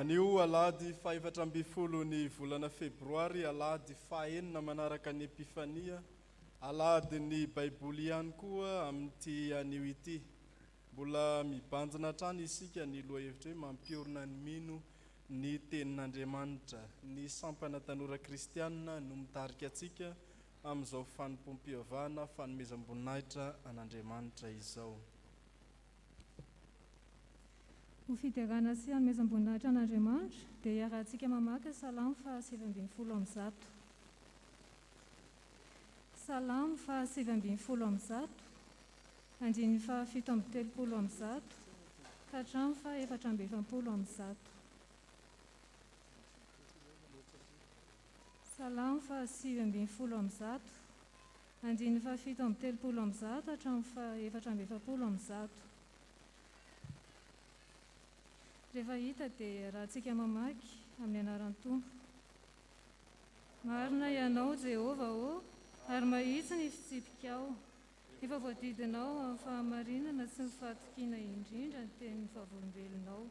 Anio alahady faefatra amby folo ny volana febroary, alahady fahaenina manaraka ny EPIFANIA, alahady ny baiboly ihany koa amin'ity anio ity. Mbola mibanjina hatrany isika ny lohahevitra hoe mampiorina ny mino ny Tenin'Andriamanitra. Ny sampana tanora kristianina no mitarika antsika amin'izao Fanompoam-pivavahana fanomezam-boninahitra an'Andriamanitra izao. Ho fidirana sy hanomezam-boninahitra an'Andriamanitra dia iarahantsika mamaky Salamo 720 Salamo 720 andiny 730 ka hatramin'ny 470 Salamo 720 andiny 730 hatramin'ny 470. Rehefa hita dia rahantsika mamaky amin'ny anaran'ny Tompo. Marina ianao Jehovah ary mahitsy ny fitsipikao. Efa voadidinao amin'ny fahamarinana sy ny fahatokiana indrindra ny tenin'ny vavolombelonao.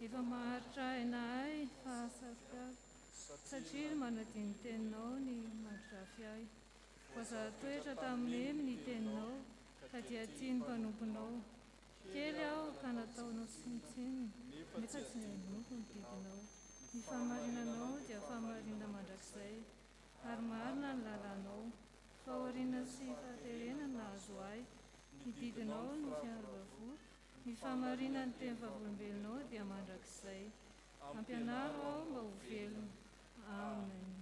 Efa maharitra ahy fahasarika satria manadiny teninao ny mandrafy ahy. Voazahatoetra tamin'ny ny teninao ka dia tia ny mpanomponao. Kely aho ka nataonao tsinitsininy, nefa tsy nanoko ny didinao. Ny fahamarinanao dia fahamarinana mandrakizay, ary marina ny lalanao. Fahoriana sy fahaterenana nahazo ahy, ny didinao ny fiarovavo. Ny fahamarinana ny teny vavolombelonao dia mandrakizay. Ampianaro aho mba ho velona. Amen.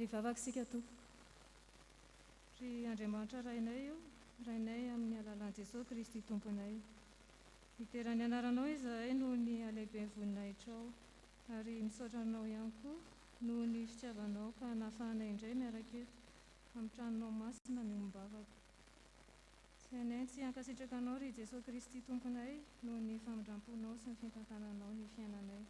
Vavaka sika Tompo. Ry Andriamanitra rainay io, rainay amin'ny alalan'i Jesosy Kristy Tomponay. Iterany anaranao izahay noho ny alehibe ny voninahitra ao, ary misaotra anao ihany koa noho ny fitiavanao ka nahafahanay indray miaraka eto amin'ny tranonao masina miombavaka. Sainay tsy hankasitraka anao ry Jesosy Kristy Tomponay noho ny famindramponao sy ny fitantananao ny fiainanay.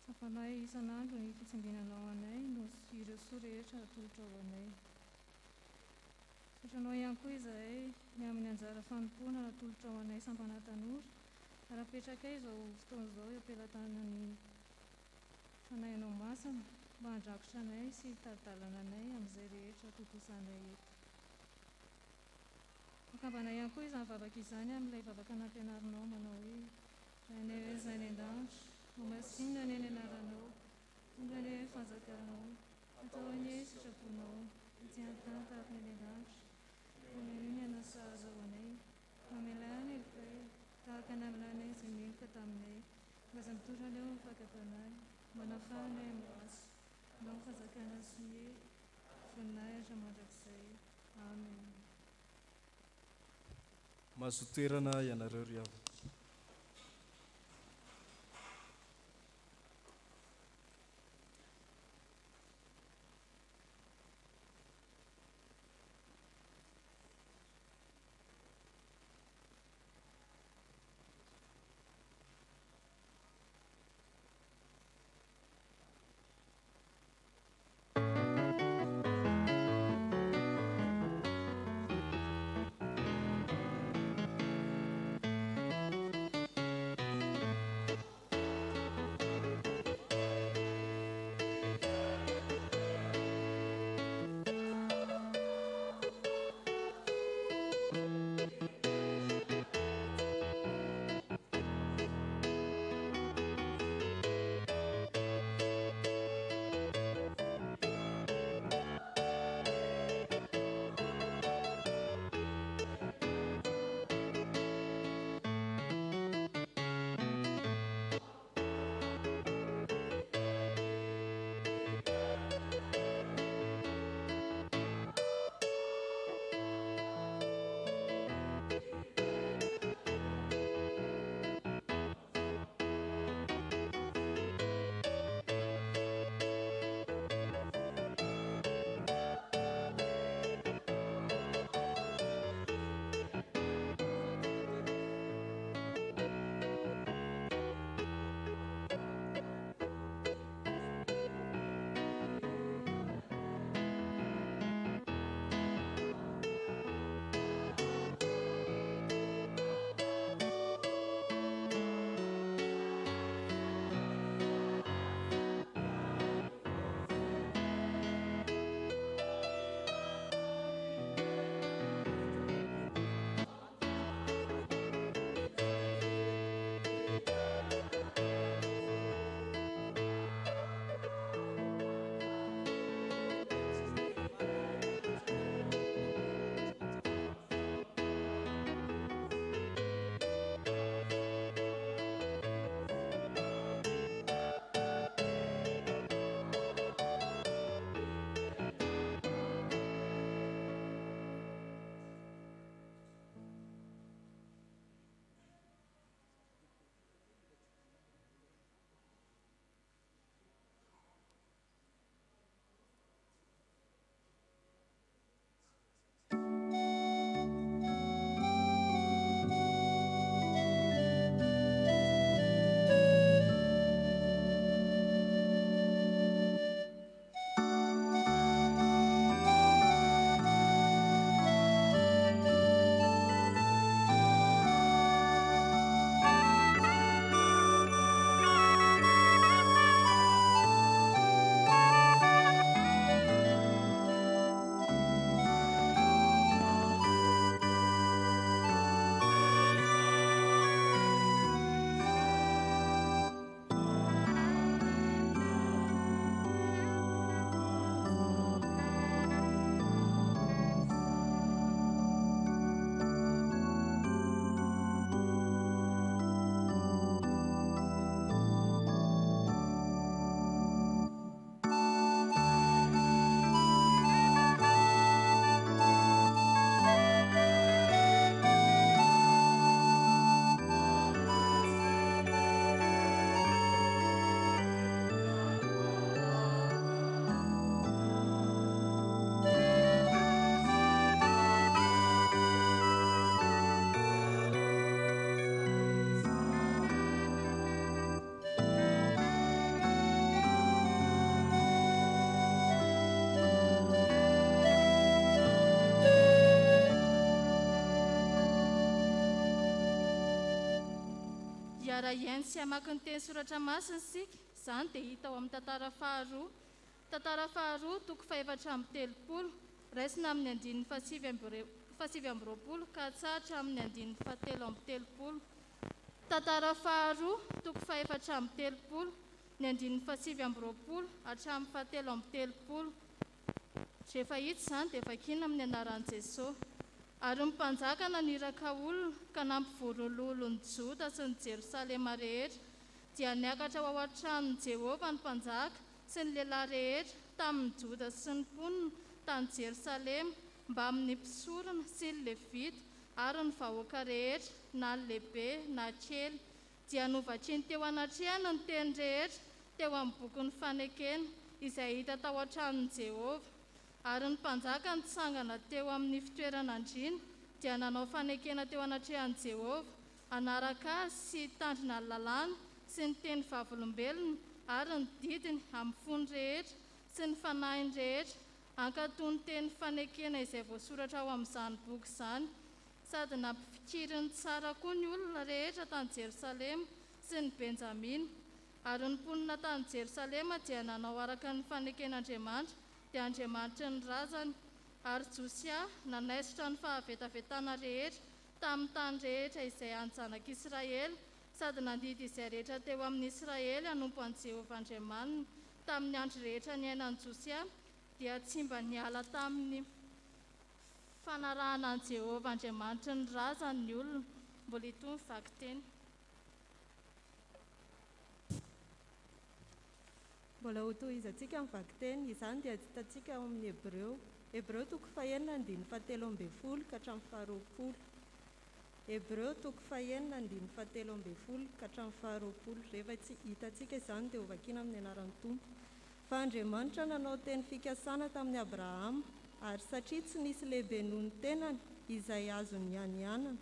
Safanay isan'andro ny fitsinginanao anay no ireo soa rehetra atolotra ao anay. Sotranao ihany koa izahay ny amin'ny anjara fanompoana natolotra ao anay sampanatanora, arapetraka izao fotoana izao eo ampelantanan'ny fanahinao masina mba handrakotra anay sy hitadidalana anay amin'izay rehetra totosanay eto. Akambana ihany koa izany vavaka izany amin'ilay vavaka nampianarinao manao hoe: Rainay hoe izay ny an-danitra, masinina ny any anaranao, tonga ny fanjakanao, atao anie sitraponao, ity an-tany tahaka ny an-danitra. Vomenao ny anasazy ao anay, FAMELAN-KELOKA tahaka namelanay izay minoka taminay, mbaza mitorana eo amin'ny VAKITENY, manafahanay amin'ny ratsy, mba amin'ny fanjakana sy ny voninahitra mandrakizay. Amen. Mahazo toerana ianareo ry avy. miara-iaino sy hamaky ny teny soratra masina isika. Izany dia hita ao amin'ny tantara faharoa. Tantara faharoa toko 430, raisina amin'ny andininy 720 ka hatsaratra amin'ny andininy 730. Tantara faharoa toko 430, ny andininy 720 hatramin'ny 730. Rehefa hita izany dia vakiana amin'ny anaran'i Jesosy. Ary ny mpanjaka naniraka olona ka nampivoron'olon ny Joda sy ny Jerosalema rehetra, dia niakatra ao an-tranon'i Jehovah ny mpanjaka sy ny lehilahy rehetra tamin'ny Joda sy ny mponina tany Jerosalema mba amin'ny mpisorona sy ny levita ary ny vahoaka rehetra na ny lehibe na kely, dia novakiany teo anatrehana ny teny rehetra teo amin'ny bokin'ny fanekena izay hita tao an-tranon'i Jehovah. Ary ny mpanjaka nitsangana teo amin'ny fitoeran'andriana dia nanao fanekena teo anatrehan'i Jehovah, anaraka azy sy tandrina ny lalàna sy ny teny vavolombelona ary ny didiny amin'ny fony rehetra sy ny fanahiny rehetra, ankatoy ny teny fanekena izay voasoratra ao amin'izany boky izany. Sady nampifikiriny tsara koa ny olona rehetra tany Jerosalema sy ny Benjamina. Ary ny mponina tany Jerosalema dia nanao araka ny faneken'Andriamanitra, dia Andriamanitra ny razany. Ary Josia nanaisitra ny fahavetavetana rehetra tamin'ny tany rehetra izay an-janak'Israely, sady nandidy izay rehetra teo amin'ny Israely hanompo an'i Jehovah Andriamanina. Tamin'ny andro rehetra ny ainan'i Josia dia tsy mba niala tamin'ny fanarahana an'i Jehovah Andriamanitra ny razany ny olona. Mbola itony vakiteny. Mbola ho tohizantsika amin'ny vakiteny, izany dia hitantsika ao amin'ny Hebreo toko 4:17 ka hatramin'ny 20. Hebreo toko 4:17 ka hatramin'ny 20. Rehefa hitantsika izany dia ho vakiana amin'ny anaran'ny Tompo. Fa Andriamanitra nanao teny fikasana tamin'ny Abrahama, ary satria tsy nisy lehibe noho ny tenany izay azony ianianana,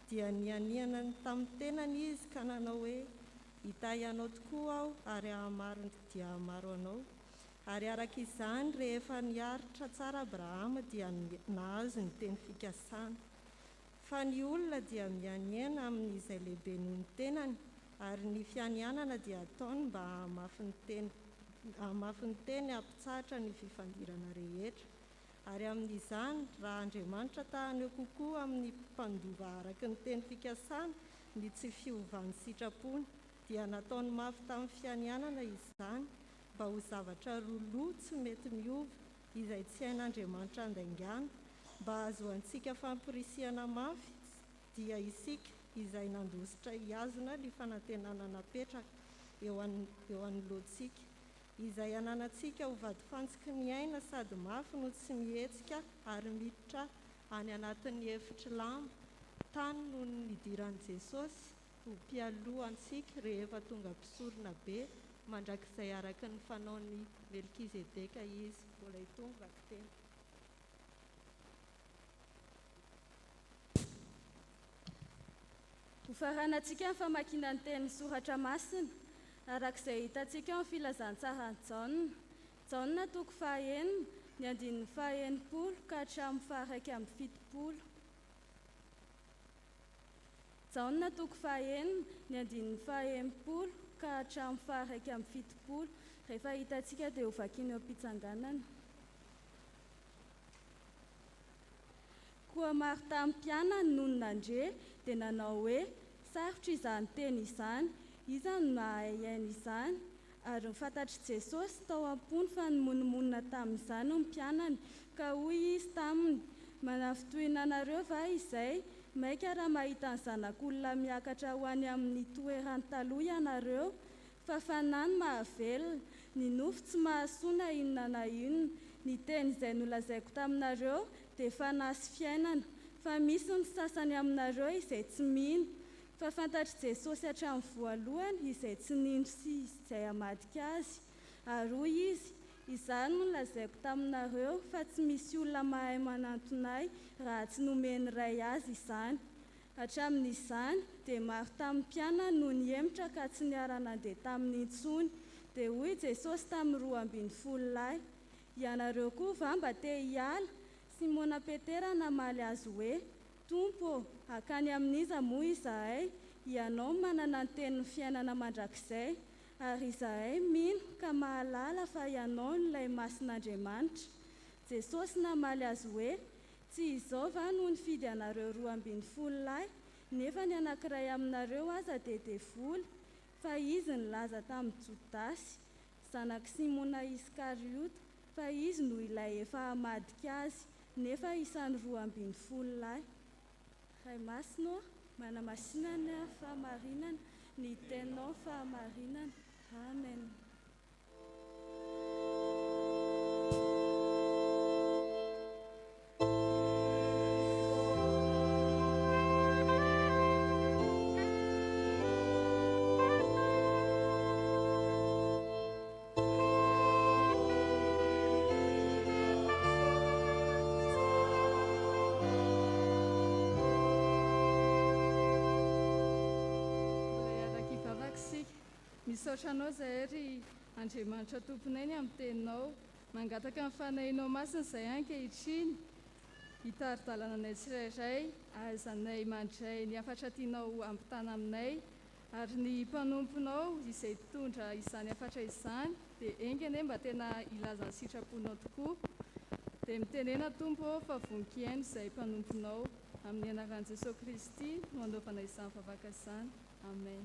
dia nianianany tamin'ny tenany izy ka nanao hoe: hitahy anao tokoa aho ary hahamaro dia hahamaro anao. Ary araka izany rehefa niaritra tsara Abrahama dia nahazo ny teny fikasana. Fa ny olona dia mianiana amin'izay lehibe noho ny tenany, ary ny fianianana dia ataony mba hamafy ny teny hampitsahatra ny fifandirana rehetra. Ary amin'izany raha Andriamanitra tahany eo kokoa amin'ny mpandova araka ny teny fikasana ny tsy fiovan'ny sitrapony, dia nataony mafy tamin'ny fianianana izany mba ho zavatra roa tsy mety miova izay tsy hain'Andriamanitra andaingana, mba azoantsika fampirisihana mafy dia isika izay nandositra hiazona ny fanantenana napetraka eo anoloantsika, izay ananantsika ho vady fantsiky ny aina sady mafy no tsy mihetsika ary miditra any anatin'ny hefitry lamba, tany noho ny idiran'i Jesosy ho mpialohantsika rehefa tonga mpisorona be mandrakizay araka ny fanaony Melkizedeka izy. Mbola itony vakiteny. Ho faranantsika ny famakiana ny teny soratra masina arak'izay hitantsika amin'ny filazantsara ny Jaona toko 9, ny andininy 9 ka hatramin'ny 17. Jaona toko 9, ny andininy 9 ka hatramin'ny 17. Rehefa hitantsika dia ho vakiana eo am-pitsanganana. Koa maro tamin'ny mpianany noho nandre dia nanao hoe: sarotra izany teny izany, iza no mahay aina izany? Ary nifantatry Jesosy tao am-pony fa nimonimonna tamin'izany ny mpianany, ka hoy izy taminy: manafitohina anareo va izay? Maika raha mahita ny zanak'olona miakatra ho any amin'ny toerany taloha ianareo? Fa fanahy mahavelona, ny nofo tsy mahasoana inona na inona. Ny teny izay nolazaiko taminareo dia fanahy sy fiainana, fa misy ny sasany aminareo izay tsy mino. Fa fantatry Jesosy hatramin'ny voalohany izay tsy nino sy izay hamadika azy. Ary hoy izy: izany no nolazaiko taminareo, fa tsy misy olona mahay manantonay raha tsy nomeny ray azy izany. Hatramin'izany dia maro tamin'ny mpianany no nihemotra ka tsy niara-nandeha taminy intsony. Dia hoy Jesosy tamin'ny 12 lahy: ianareo koa va mba te hiala? Simona Petera namaly azy hoe: Tompo, hakany amin'iza moa izahay? ianao manana ny tenin'ny fiainana mandrakizay ary izahay mino ka mahalala fa ianao nylay masin'Andriamanitra. Jesosy namaly azy hoe tsy izao va no nifidy anareo 12 lahy nefa ny anankiray aminareo aza dia devoly, fa izy nilaza tamin'ny Jodasy zanak' Simona Iskariota, fa izy no ilay efa hamadika azy nefa isan'ny 12 lahy. Ray masino manamasinana fahamarinana ny teninao fahamarinana. Amen. Misaotra anao izay ry Andriamanitra tomponay amin'ny teninao, mangataka ny fanahinao masina izay ankehitriny, hitaridalana anay tsirairay, ahaizanay mandray ny hafatra tianao ampitana aminay, ary ny mpanomponao izay tondra izany hafatra izany, dia engany mba tena ilaza ny sitraponao tokoa, dia mitenena Tompo fa voninkaina izay mpanomponao, amin'ny anaran'i Jesosy Kristy no anaovana izany vavaka izany. Amen.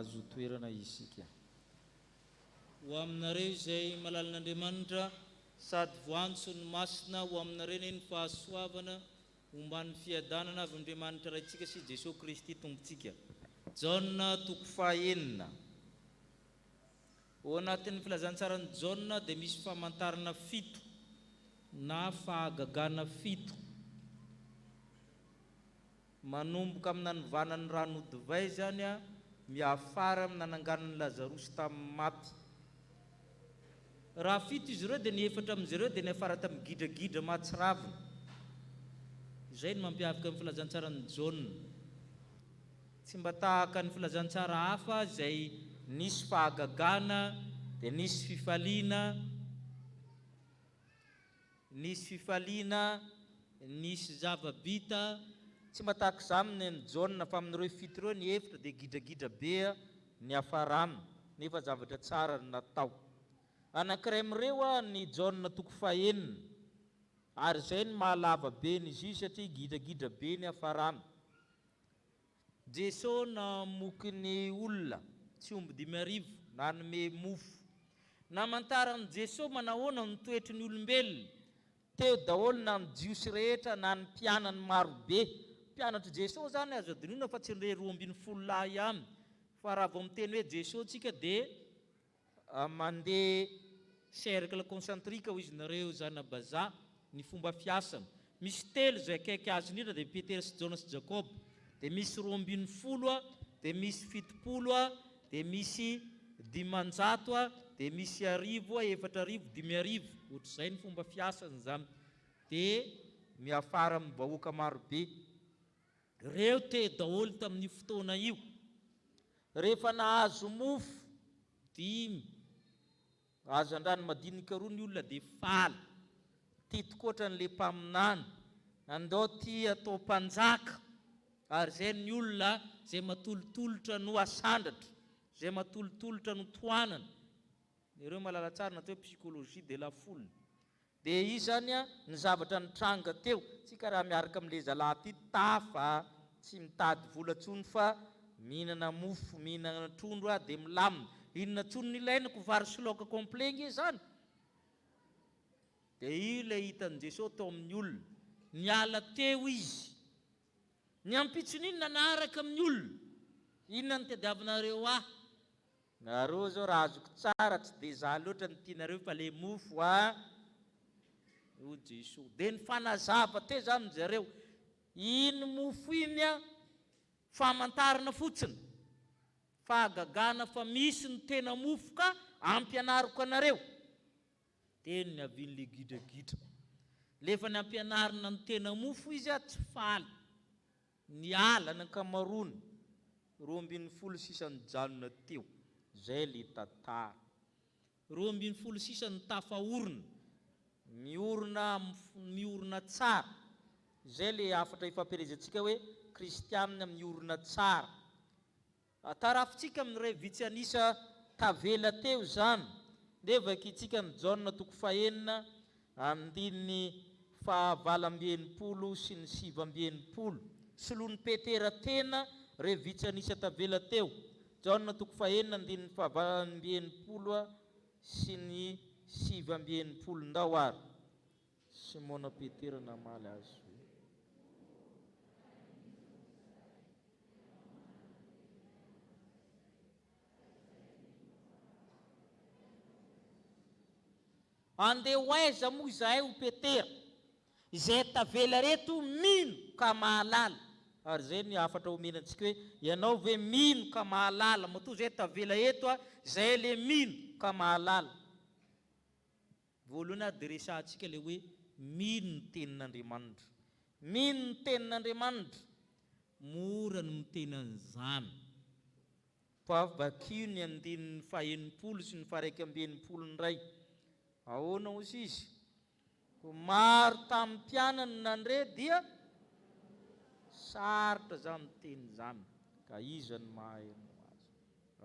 Azo toerana isika. Ho aminareo izay malalin'Andriamanitra sady voantso ny masina ho aminareo ny fahasoavana omban'ny fiadanana avy Andriamanitra raitsika sy Jesosy Kristy tompontsika. Jaona 9. Ao anatin'ny filazantsarany Jaona dia misy famantarana 7 na fahagagana 7 manomboka amin'ny nanovanan'ny rano divay zany a miafara amin'ny nananganan'ny Lazarosy tamin'ny maty. Raha 7 izy ireo dia ny 4 amin'izy ireo dia ny afara tamin'ny gidragidra matsiravina. Izay no mampiavaka amin'ny filazantsarany Jaona. Tsy mba tahaka ny filazantsara hafa izay nisy fahagagana dia nisy fifaliana, nisy zavabita. Tsy mba tahaka izany ny Jaona fa amin'ireo 7 ireo ny 4 dia gidragidra be ny hafarana nefa zavatra tsara ny natao. Anankiray amin'ireo ny Jaona 9 ary izay ny mahalava be n'izy io satria gidragidra be ny hafarana. Jesosy namoky ny olona tsy omby 5,000 nanome mofo. Namantaran'i Jesosy manahoana ny toetry ny olombelona teo daholo na ny jiosy rehetra na ny mpianany marobe. Mpianatra Jesosy zany azo adinoina fa tsy nire 12 lahy ihany, fa raha vao miteny hoe Jesosy tsika dia mandeha cercle concentrique ho izy nareo zana-bazaha ny fomba fiasana. Misy 3 izay akaiky azy indrindra dia Petera sy Jona sy Jakob, dia misy 12 dia misy 70 dia misy 500 dia misy 1000, 4000, 5000 ohatr'izay ny fomba fiasany zany. Dia miafara amin'ny vahoaka marobe. Reo te daholo tamin'ny fotoana io. Rehefa nahazo mofo 5, azo andrano madinika 2 ny olona dia faly. Tia tokotra n'le mpaminany, andao tia atao mpanjaka, ary zay ny olona zay matolotolotra no asandatra, zay matolotolotra no toanana. Ireo malala tsara natao hoe psychologie de la foule. Dia io zany ny zavatra nitranga teo. Tsika raha miaraka amin'le zalahy ty tafa, tsy mitady vola tsony fa mihinana mofo, mihinana trondro dia milamina. Inona tsony nilainako vary sy laoka complet nge zany. Dia io ilay hitan'i Jesosy tao amin'ny olona. Niala teo izy. Ny ampitson'inona naharaka amin'ny olona. Inona ny tadiavinareo ahy? Nareo zao raha azoko tsara tsy dia za loatra ny tianareo fa le mofo o Jesosy. Dia ny fanazava te zany zareo. Iny mofo iny famantarana fotsiny. Fahagagana fa misy ny tena mofo ka ampianariko anareo. Teny ny avian'le gidragidra. Lefa ny ampianarina ny tena mofo izy tsy faly. Ny ala ny ankamaroany 26 teo. Zay le tantara. 26 ny tafaorona. Miorina tsara. Zay le afatra ifampiarezantsika hoe kristianina miorina tsara. Tarafitsika amin'iray vitsy anisa tavela teo zany. Dia vakitsika ny Jaona 9 andininy 9 sy ny 9. Soloan'ny Petera tena ray vitsy anisa tavela teo. Jaona 9 andininy 9 sy ny 9. Ndao ary Simona Petera namaly azy. Andeha hoaiza moa izahay ho Petera. Izay tavela reto mino ka mahalala. Ary zay ny afatra omenantsika hoe ianao ve mino ka mahalala. Matoa zay tavela eto zay le mino ka mahalala. Voalohany dia resahantsika le hoe mino ny tenin'Andriamanitra. Mino ny tenin'Andriamanitra. Mora ny miteny an'izany. Vakiny 90 sy ny 120 ahoana ozy izy? Maro tamin'ny mpianany nandre dia sarotra zany miteny zany. Ka iza ny mahay azy.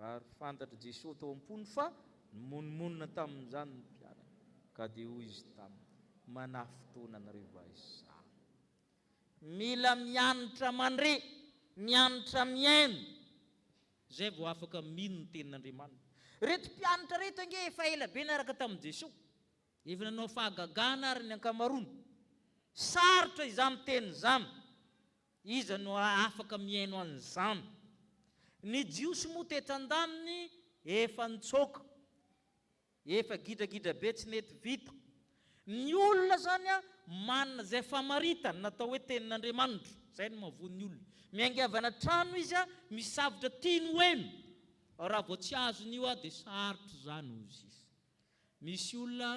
Ary fantatra Jesosy tao am-pony fa monmonina tamin'izany ny mpianany. Ka dia hoy izy taminy, manahy fotoana anareo va izany. Mila mianatra mandre, mianatra miaino. Zay vao afaka mino ny tenin'Andriamanitra. Reto mpianatra reto ange efa ela be naraka tamin'i Jesosy. Efa nanao fahagagana ary ny ankamaroany. Sarotra izany teny izany. Iza no afaka miaino an'izany. Ny jiosy moa tetan-daniny efa nitsoka. Efa gidragidra be tsy mety vita. Ny olona zany manana zay famaritana natao hoe tenin'Andriamanitra. Zay no mahavoan'ny olona. Miangavana trano izy misavotra tiany hoeno. Raha vao tsy azon'io dia sarotra zany ozy izy. Misy olona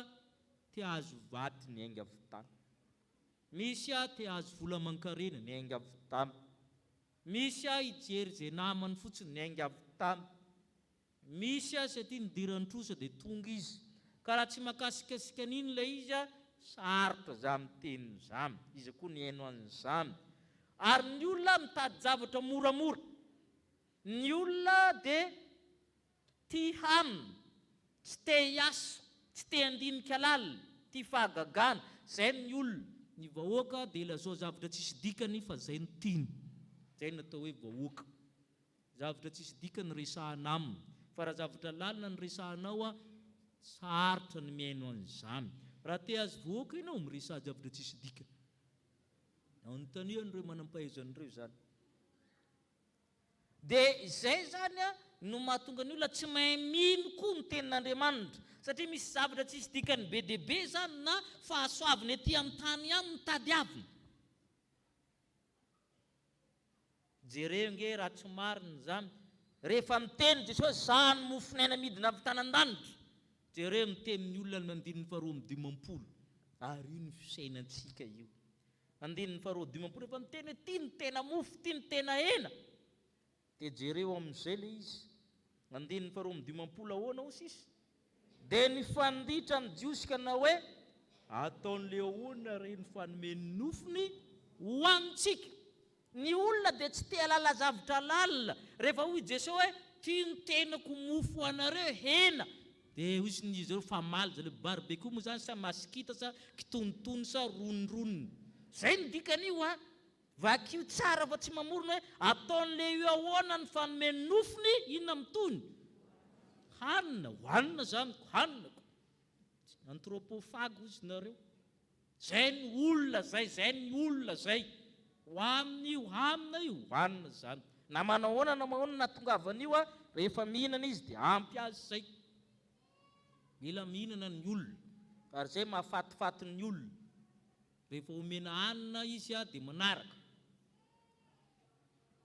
te azo vaty ny aingavy tany. Misy te azo vola aman-karena ny aingavy tany. Misy hijery zay namany fotsiny ny aingavy tany. Misy satria nidirany trosa dia tonga izy. Ka raha tsy makasikasika an'iny ilay izy sarotra zany miteny zany. Izy koa ny haino an'izany. Ary ny olona mitady zavatra moramora. Ny olona dia tia hanina, tsy te hiasa, tsy te handinika lalina, tia fahagagana. Zay ny olona. Ny vahoaka dia lazao zavatra tsisy dikany fa zay ny tiany. Zay natao hoe vahoaka. Zavatra tsisy dikany resahana aminy. Fa raha zavatra lalina ny resahanao sarotra ny miaino an'izany. Raha te azy vahoaka ianao miresaha zavatra tsisy dikany. Anontanian'ireo manam-pahaizan'ireo zany. Dia izay zany no mahatonga ny olona tsy mahay mino koa ny tenin'Andriamanitra. Satria misy zavatra tsisy dikany be dia be zany na fahasoavana ety amin'ny tany ihany no tadiavina. Jereo nge raha tsy marina zany. Rehefa miteny Jesosy zany mofo naina midina avy tanan-danitra. jereo miteny olona mandininy faharoa amby 20 ary io ny fisainantsika io. Andininy faharoa 20 rehefa miteny hoe ty ny tena mofo, ty ny tena hena, dia jereo amin'izay le izy. Andininy faharoa amby 20 ahoana ho sisy? Dia nifanditra ny jiosika na hoe ataon'le ahoana reny fanomeny nofony ho antsika. Ny olona dia tsy te halala zavatra lalina. Rehefa hoy Jesosy hoe ty ny tenako mofo anareo hena, dia hoy ny izy ireo famaly zay le barbecue moa zany sa masikita sa kitonotony sa ronronony. Zay ny dikan'io a. Vakio tsara fa tsy mamorona hoe ataon'le io ahoana ny fanomeny nofony inona mitony? Hanina, hohanina zany, hanina. Antropofagy izy nareo. Zay ny olona zay, zay ny olona zay. Hohanina io, hanina io, hohanina zany. Na manahoana na mahoana na tongavan'io a, rehefa mihinana izy dia ampy azy zay. Mila mihinana ny olona, ary zay mahafatifaty ny olona. Rehefa omena hanina izy a dia manaraka.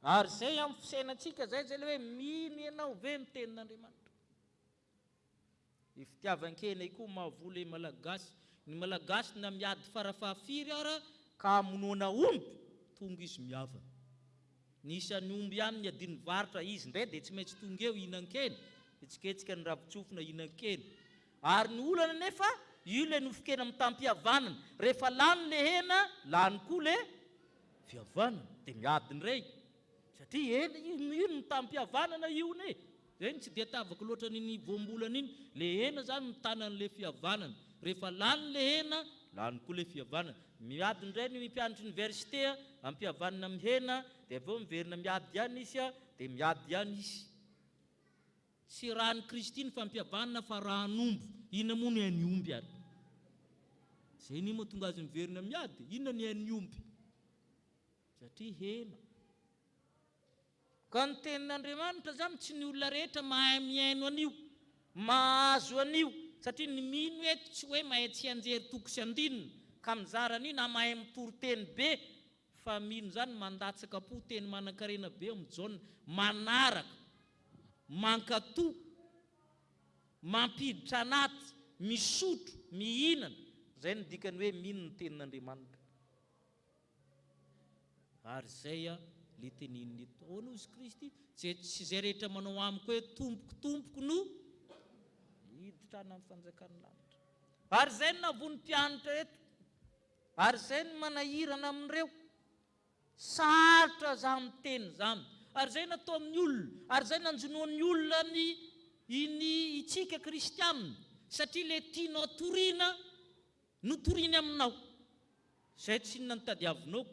Ary zay amin'ny fisainantsika zay le hoe mino ianao ve ny tenin'Andriamanitra. I fitiavan-kena koa mahavola malagasy. Ny malagasy na miady farafahafiry ara ka hamonoana omby, tonga izy miava. Nisan'ny omby ihany ny adiny varitra izy ndray dia tsy maintsy tonga eo hinan-kena, etsiketsika ny ravitsofina hinan-kena. Ary ny olana nefa io le nofon-kena mitam-pihavanana. Rehefa lany le hena, lany koa le fihavanana, dia miady ny rey. Satria io mitam-pihavanana io ne. Zay tsy dia tavaka loatra niny voambolana iny. Le hena zany mitana an'le fihavanana. Rehefa lany le hena, lany koa le fihavanana. Miady indray ny mpianatra université ampihavanana amin'ny hena, dia aveo miverina miady ihany izy dia miady ihany izy. Tsy rahan'ny Kristy ny fampihavanana fa rahan'omby. Inona moa ny hain'ny omby ary? Zay ny moa tonga azy miverina miady. Inona ny hain'ny omby? Satria hena. Ka ny tenin'Andriamanitra zany tsy ny olona rehetra mahay miaino an'io, mahazo an'io. Satria ny mino eto tsy hoe mahay tsy anjery toko sy andinina ka mizara an'io na mahay mitory-teny be, fa mino zany mandatsaka po teny manan-karena be mijaona, manaraka, mankatoa, mampiditra anaty, misotro, mihinana. Zay ny dikany hoe mino ny tenin'Andriamanitra. Ary zay le teniny eto. Ahoana izy Kristy? Tsy zay rehetra manao amiko hoe tompoko no hiditra any amin'ny fanjakany lanitra. Ary zay ny navony mpianatra eto. Ary zay ny manahirana amin'ireo. Sarotra za miteny zany. Ary zay natao amin'ny olona. Ary zay nanjonoan'ny olona ny itsika kristianina. Satria le tianao toriana no toriany aminao. Zay tsy nantadiavinao.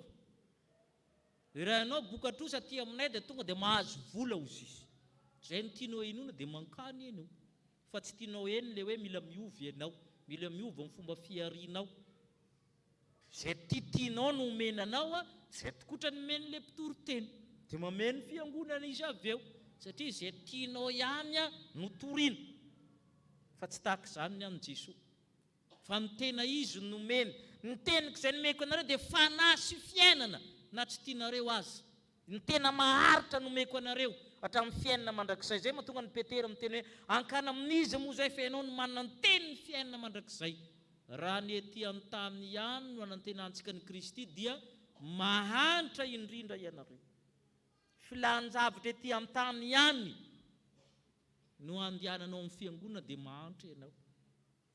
Raha ianao bokatrosa aty aminay dia tonga dia mahazo vola hozy izy. Zay ny tianao inona dia mankany ianao. Fa tsy tianao eny le hoe mila miovy ianao, mila miovy amin'ny fomba fiarinao. Zay tianao no omenanao a, zay tokotra ny meny le mpitory-teny. Dia mameno fiangonana izy avy eo. Satria zay tianao ihany a no toriana. Fa tsy tahaka izany ny an'i Jesosy. Fa ny tena izy no meny. Ny teniko izay nomeko anareo dia fanahy sy fiainana. Na tsy tianareo azy. Ny tena maharitra nomeko anareo hatramin'ny fiainana mandrakizay. Zay mahatonga ny Petera miteny hoe ankana amin'izy moa zay fa ianao no manana ny teny ny fiainana mandrakizay. Raha ny ety an-tany ihany no anantenantsika ny Kristy dia mahantra indrindra ianareo. Filanjavitra ety an-tany ihany no andehananao amin'ny fiangonana dia mahantra ianao.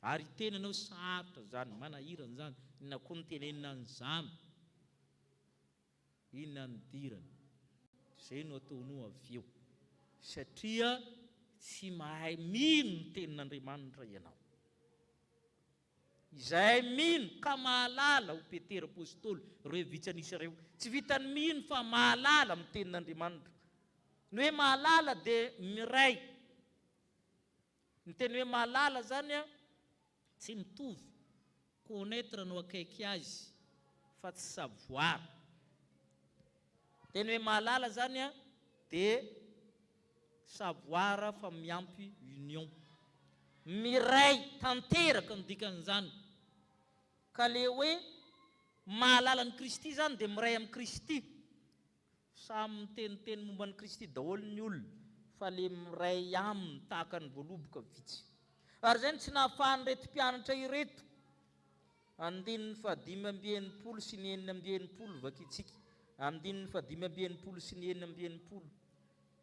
Ary tenanao sarotra zany, manahirana zany. Inona koa ny tenenina an'izany? Inona ny dirany? Zay no ataonao avy eo. Satria tsy mahay mino ny tenin'Andriamanitra ianao. Izay mino ka mahalala ho Petera apôstôly, ireo vitsanisa ireo. Tsy vitany mino fa mahalala amin'ny tenin'Andriamanitra. Ny hoe mahalala dia miray. Ny teny hoe mahalala zany a, tsy mitovy. Connaître no akaiky azy, fa tsy savoir. Teny hoe mahalala zany a, dia savoir fa miampy union. Miray tanteraka ny dikan'izany. Ka le hoe mahalala ny Kristy zany dia miray amin'ny Kristy. Samy miteniteny momba ny Kristy daholo ny olona, fa le miray aminy tahaka ny voaloboka vitsy. ary zay ny tsy nahafahany reto mpianatra ireto andininy fa 5 sy ny 9 vakitsika andininy fa 5 sy ny 9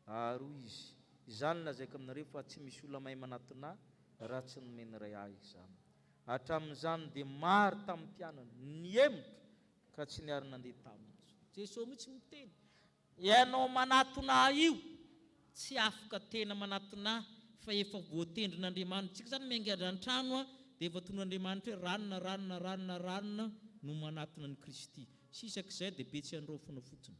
ary izy izany lazaiko aminareo fa tsy misy olona mahay manatona raha tsy nomeny ray ahy izany hatramin'izany dia maro tamin'ny mpianana niemotra ka tsy niary nandeha taminy Jesosy mihitsy miteny ianao manatona io tsy afaka tena manatona fa efa voatendrin'Andriamanitra tsika zany miangana an-trano dia efa ton'Andriamanitra hoe ranona no manatona ny Kristy sisak'izay dia be tsy andraofana fotsiny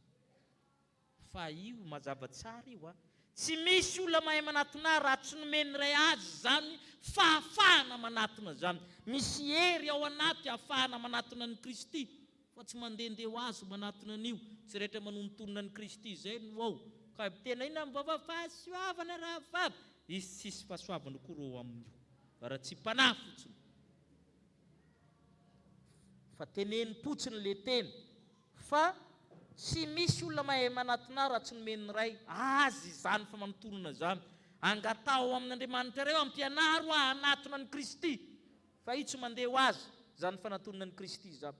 fa io mazava tsara io tsy misy olona mahay manatona raha tsy nomeny ray azy zany fahafahana manatona zany misy hery ao anaty ahafahana manatona ny Kristy fa tsy mandehandeha ho azy manatona an'io tsy rehetra manontonona ny Kristy zay no ao ka tena ina mivava fahasoavana raha vava izy tsisy fahasoavana koa ro amin'io raha tsy mpanahy fotsiny fa tenenimpotsiny le teny fa tsy misy olona mahay manatona raha tsy nomeny ray azy zany fa manontonona zany angatao amin'Andriamanitra reo ampianaro hanatona ny Kristy fa io tsy mandeha ho azy zany fanatonana ny Kristy zany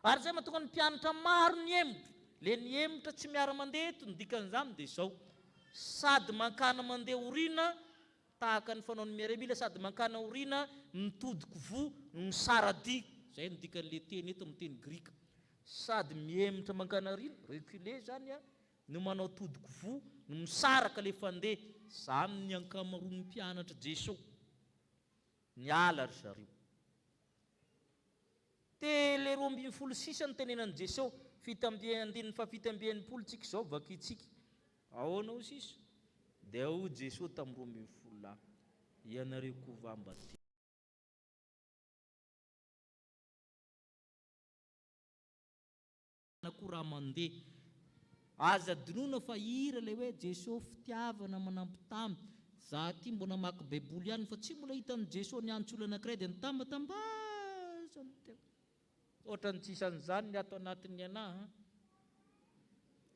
ary zay mahatonga ny mpianatra maro niemotra le niemotra tsy miara-mandeha eto ny dikan'izany dia izao sady mankana mandeha orina tahaka ny fanaony Miaramila sady mankana orina mitodiko vo ny saradi zay ny dikan'le teny eto amin'ny teny grika sady miemotra mankana orina reculé zany no manao todiko vo no misaraka le fandeha zany ny ankamaroan'ny mpianatra Jesosy niala ry zareo le 26 ny tenenan'i Jesosy 7 fa 7 tsika izao vakitsika ahoana ho sisa dia ao Jesosy tamin'ny 12 ianareo koa vambate koa raha mandeha aza dinoina fa hira le hoe Jesosy fitiavana manampy tamy za ty mbona maky baiboly ihany fa tsy mbola hitan'ny Jesosy niantso olona anankiray dia nitambatambazany teo ohatrany tsisan'izany ny ato anatin'ny anahy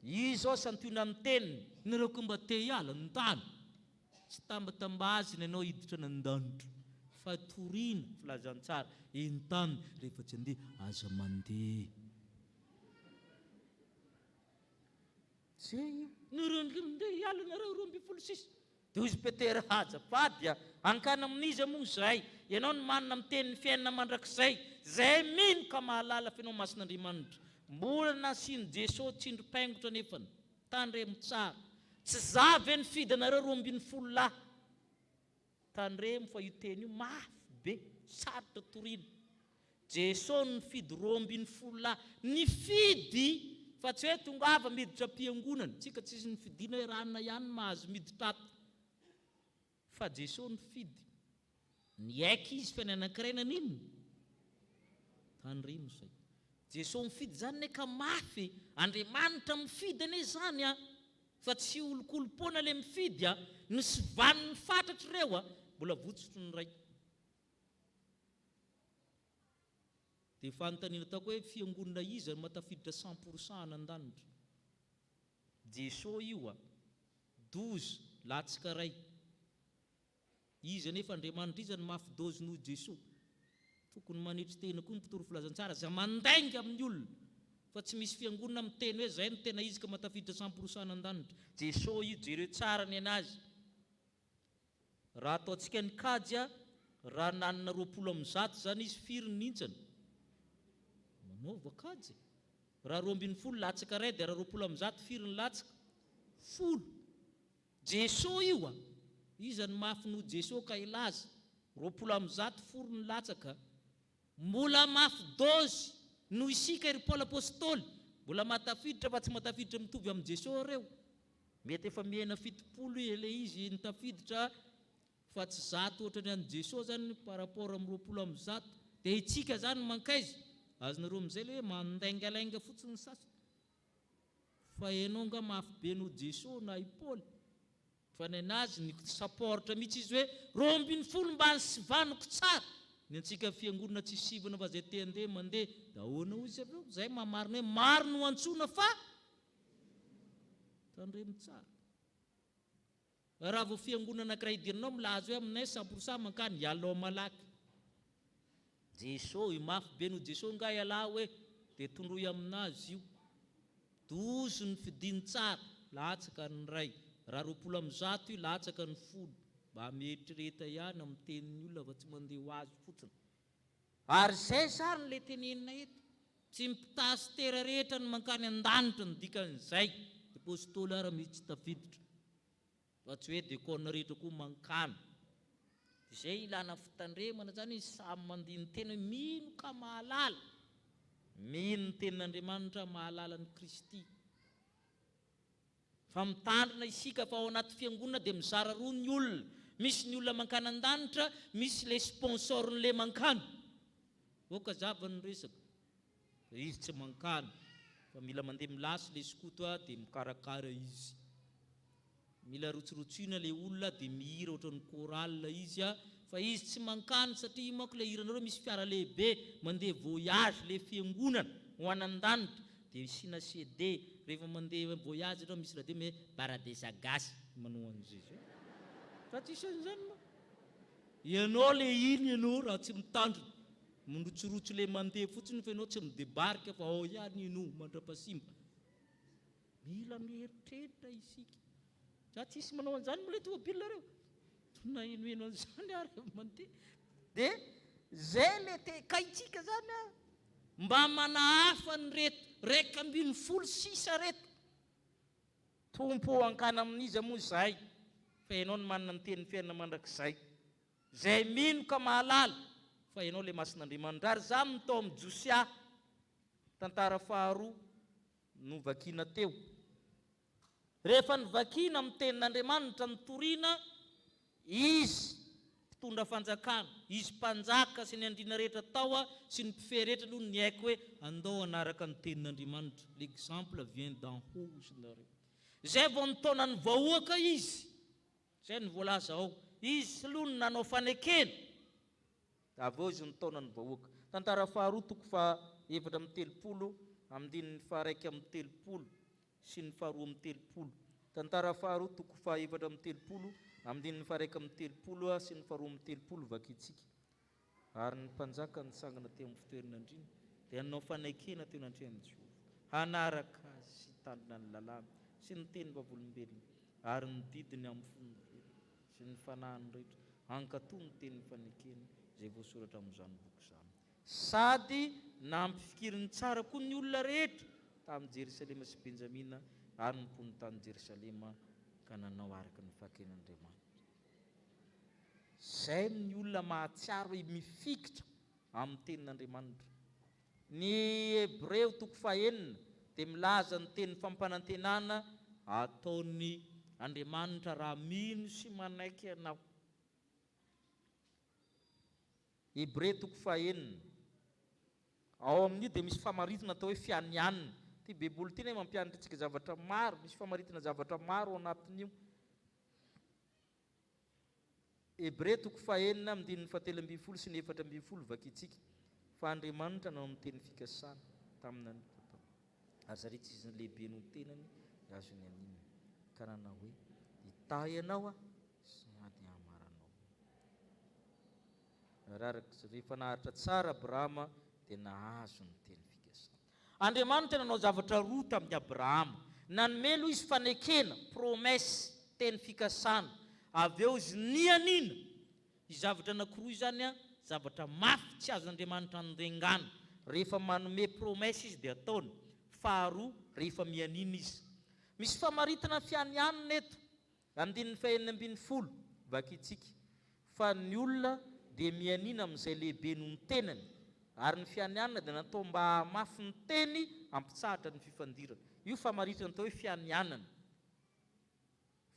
izao santiona amin'ny teniny nareo ko mba te hiala ny tany tsy tambatambazina ianao hiditra nan-danitra fa toriana filazantsara entany rehefa tsy andeha aza mandeha zay nareo ndeha hiala nareo 26 dia izy Petera azafady ankana amin'izy moa zay ianao ny manana miteny fiainana mandrakizay zay mino ka mahalala fenao masin'Andriamanitra mbola nasiany Jesosy tsindrim-paingotra nefany tandremo tsara tsy zavy ny fidanareo 12 tandremo fa io teny io mafy be sarotra toriana Jesosy ny fidy 12 ny fidy fa tsy hoe tongava miditra am-piangonana tsika tsisy ny fidiana hoe ranona ihany mahazo miditra ato fa Jesosy ny fidy ny aiky izy fiainanankiray ninona tandremo zay Jesosy mifidy zany ne ka mafy Andriamanitra mifidy ane zany fa tsy olokolopona le mifidy ny sivan'ny fatratra ireo mbola votsotro ny ray dia fanontaniana taoko hoe fiangonana iza no matafiditra 100% nan-danitra Jesosy io 12 latsaka ray izy anefa Andriamanitra iza ny mafy dozy noho Jesosy tokony manitry tena koa ny mpitoro filazantsara za mandainga amin'ny olona fa tsy misy fiangonana miteny hoe zay no tena izy ka matafiditra 100% nan-danitra Jesosy io jereo tsara ny anazy raha ataontsika ny kajy raha nanana 20 zany izy firy ny nintsana manova kajy raha 12 latsaka ray dia raha 20 firy ny latsaka 10 Jesosy io iza ny mafy noho Jesosy ka ilaza 20 foro ny latsaka mbola mafy dozy no isika ery Paoly apôstôly mbola matafiditra fa tsy matafiditra mitovy amin'ny Jesosy reo mety efa miaina 70 ele izy nitafiditra fa tsy zato ohatrany an'i Jesosy zany par rapport amin'ny 20 dia itsika zany mankaizy azonareo amin'izay le hoe mandaingalainga fotsiny sasany fa ianao nga mafy be noho Jesosy na i Paoly fa ny anazy ny saporitra mihitsy izy hoe 12 mba ny sivaniko tsara ny antsika fiangonana tsy sivana fa zay te andeha mandeha da ahoana izy aveo zay mamarina hoe maro no antsoina fa tandremo tsara raha vao fiangonana anankiray idirinao milaza hoe aminay 100% mankany ialao malaky. Jesosy mafy be no Jesosy nga iala hoe dia tondroy aminazy io. Dozo ny fidiny tsara, latsaka ny ray. Raha 20 io latsaka ny folo. Mba mieritreretra ihany amin'ny tenin'ny olona fa tsy mandeha ho azy fotsiny. Ary izay sary le tenenina eto. Tsy mitasy tera rehetra ny mankany an-danitra ny dikan'izay. Apôstôly ara misy tsy tafiditra. Fa tsy hoe dia kona rehetra koa mankany. Izay ilana fitandremana zany samy mandiny tena mino ka mahalala. Mino ny tenin'Andriamanitra mahalala ny Kristy. Fa mitandrina isika fa ao anaty fiangonana dia mizara roa ny olona. Misy ny olona mankany an-danitra, misy le sponsorn'le mankany. Oka zavany resaka. Izy tsy mankany. Fa mila mandeha milasy le skoto dia mikarakara izy. Mila rotsorotsina le olona dia mihira ohatran'ny chorale izy fa izy tsy mankany satria manko le hiranareo misy fiara lehibe mandeha voyage le fiangonana ho anan-danitra dia sina CD rehefa mandeha voyage ireo misy raha dia me paradesa gasy manao an'izay. Fa tsisy an'izany ma. Ianao le iny ianao raha tsy mitandrina. Mondrotsorotsy le mandeha fotsiny fa ianao tsy midebarika fa ao ihany ianao mandra-pasimba. Mila mieritreritra isika. Za tsisy manao an'izany moa le tômôbila reo. Na ino an'izany ary mandeha. Dia zay le kaitsika zany mba manahafa ny reto 116 reto. Tompo ankana amin'izy moa izay. Fa ianao no manana ny teny fiainana mandrakizay. Zay mino ka mahalala. Fa ianao le masin'Andriamanitra. Ary za mitao amin'ny Josia. Tantara faharoa no vakiana teo. Rehefa nivakiana amin'ny tenin'Andriamanitra ny toriana, izy mpitondra fanjakana, izy mpanjaka sy ny andriana rehetra tao sy ny mpifehy rehetra aloha ny haiko hoe andao anaraka ny tenin'Andriamanitra. L'exemple vient d'en haut sinareo. Zay vao nitaona ny vahoaka izy. Zay ny voalaza ao. Izy aloha ny nanao fanekena. Aveo izy nitaona ny vahoaka. Tantara faharoa toko faha-7 amin'ny 30, amin'ny faha-1 amin'ny 30 sy ny faharoa amin'ny 30. Tantara faharoa toko faha-7 amin'ny 30, amin'ny faha-1 amin'ny 30 sy ny faharoa amin'ny 30 vakitsika. Ary ny mpanjaka nitsangana teo amin'ny fitoeran'Andriana dia nanao fanekena teo anatrehan'i Jehovah. Hanaraka azy sy tandrina ny lalàna sy ny teny vavolombelona ary ny didiny amin'ny fonony sy ny fanahiny rehetra hankatoy ny teny fanekena izay voasoratra amin'izany boky izany. Sady nampifikiriny tsara koa ny olona rehetra tamin'ny Jerusalema sy Benjamina ary nipony tany Jerusalema ka nanao araka ny faken'Andriamanitra. Zay ny olona mahatsiaro hoe mifikitra amin'ny tenin'Andriamanitra. Ny Hebreo toko faha-9 dia milaza ny teny fampanantenana ataony Andriamanitra raha mino sy manaiky ianao. Hebreo toko faha-9 ao amin'io dia misy famaritina atao hoe fianianina. Ty baiboly ty hoe mampianatra antsika zavatra maro, misy famaritina zavatra maro ao anatin'io. Hebreo toko faha-9 amin'ny 7 sy ny 4 vakitsika. Fa Andriamanitra nanao amin'ny teny fikasana tamin'ny tao. Ary zareo tsy izy ny lehibe no tenany azo ny anina. Ka nanao hoe ita ianao sady hamaranao. Rehefa naharitra tsara Abrahama dia nahazo ny teny fikasana. Andriamanitra nanao zavatra roa tamin'ny Abrahama. Nanome aloha izy fanekena, promesy, teny fikasana. Avy eo izy nianina. Izy zavatra anankiroa izany zavatra mafy tsy azon'Andriamanitra andengana. Rehefa manome promesy izy dia ataony. Faharoa rehefa mianina izy. Misy famaritina fianianina eto. Andininy faha-enina 40 vakitsika. Fa ny olona dia mianina amin'izay lehibe noho ny tenany. Ary ny fianianina dia natao mba hamafy ny teny hampitsahatra ny fifandirana. Io famaritina atao hoe fianianana.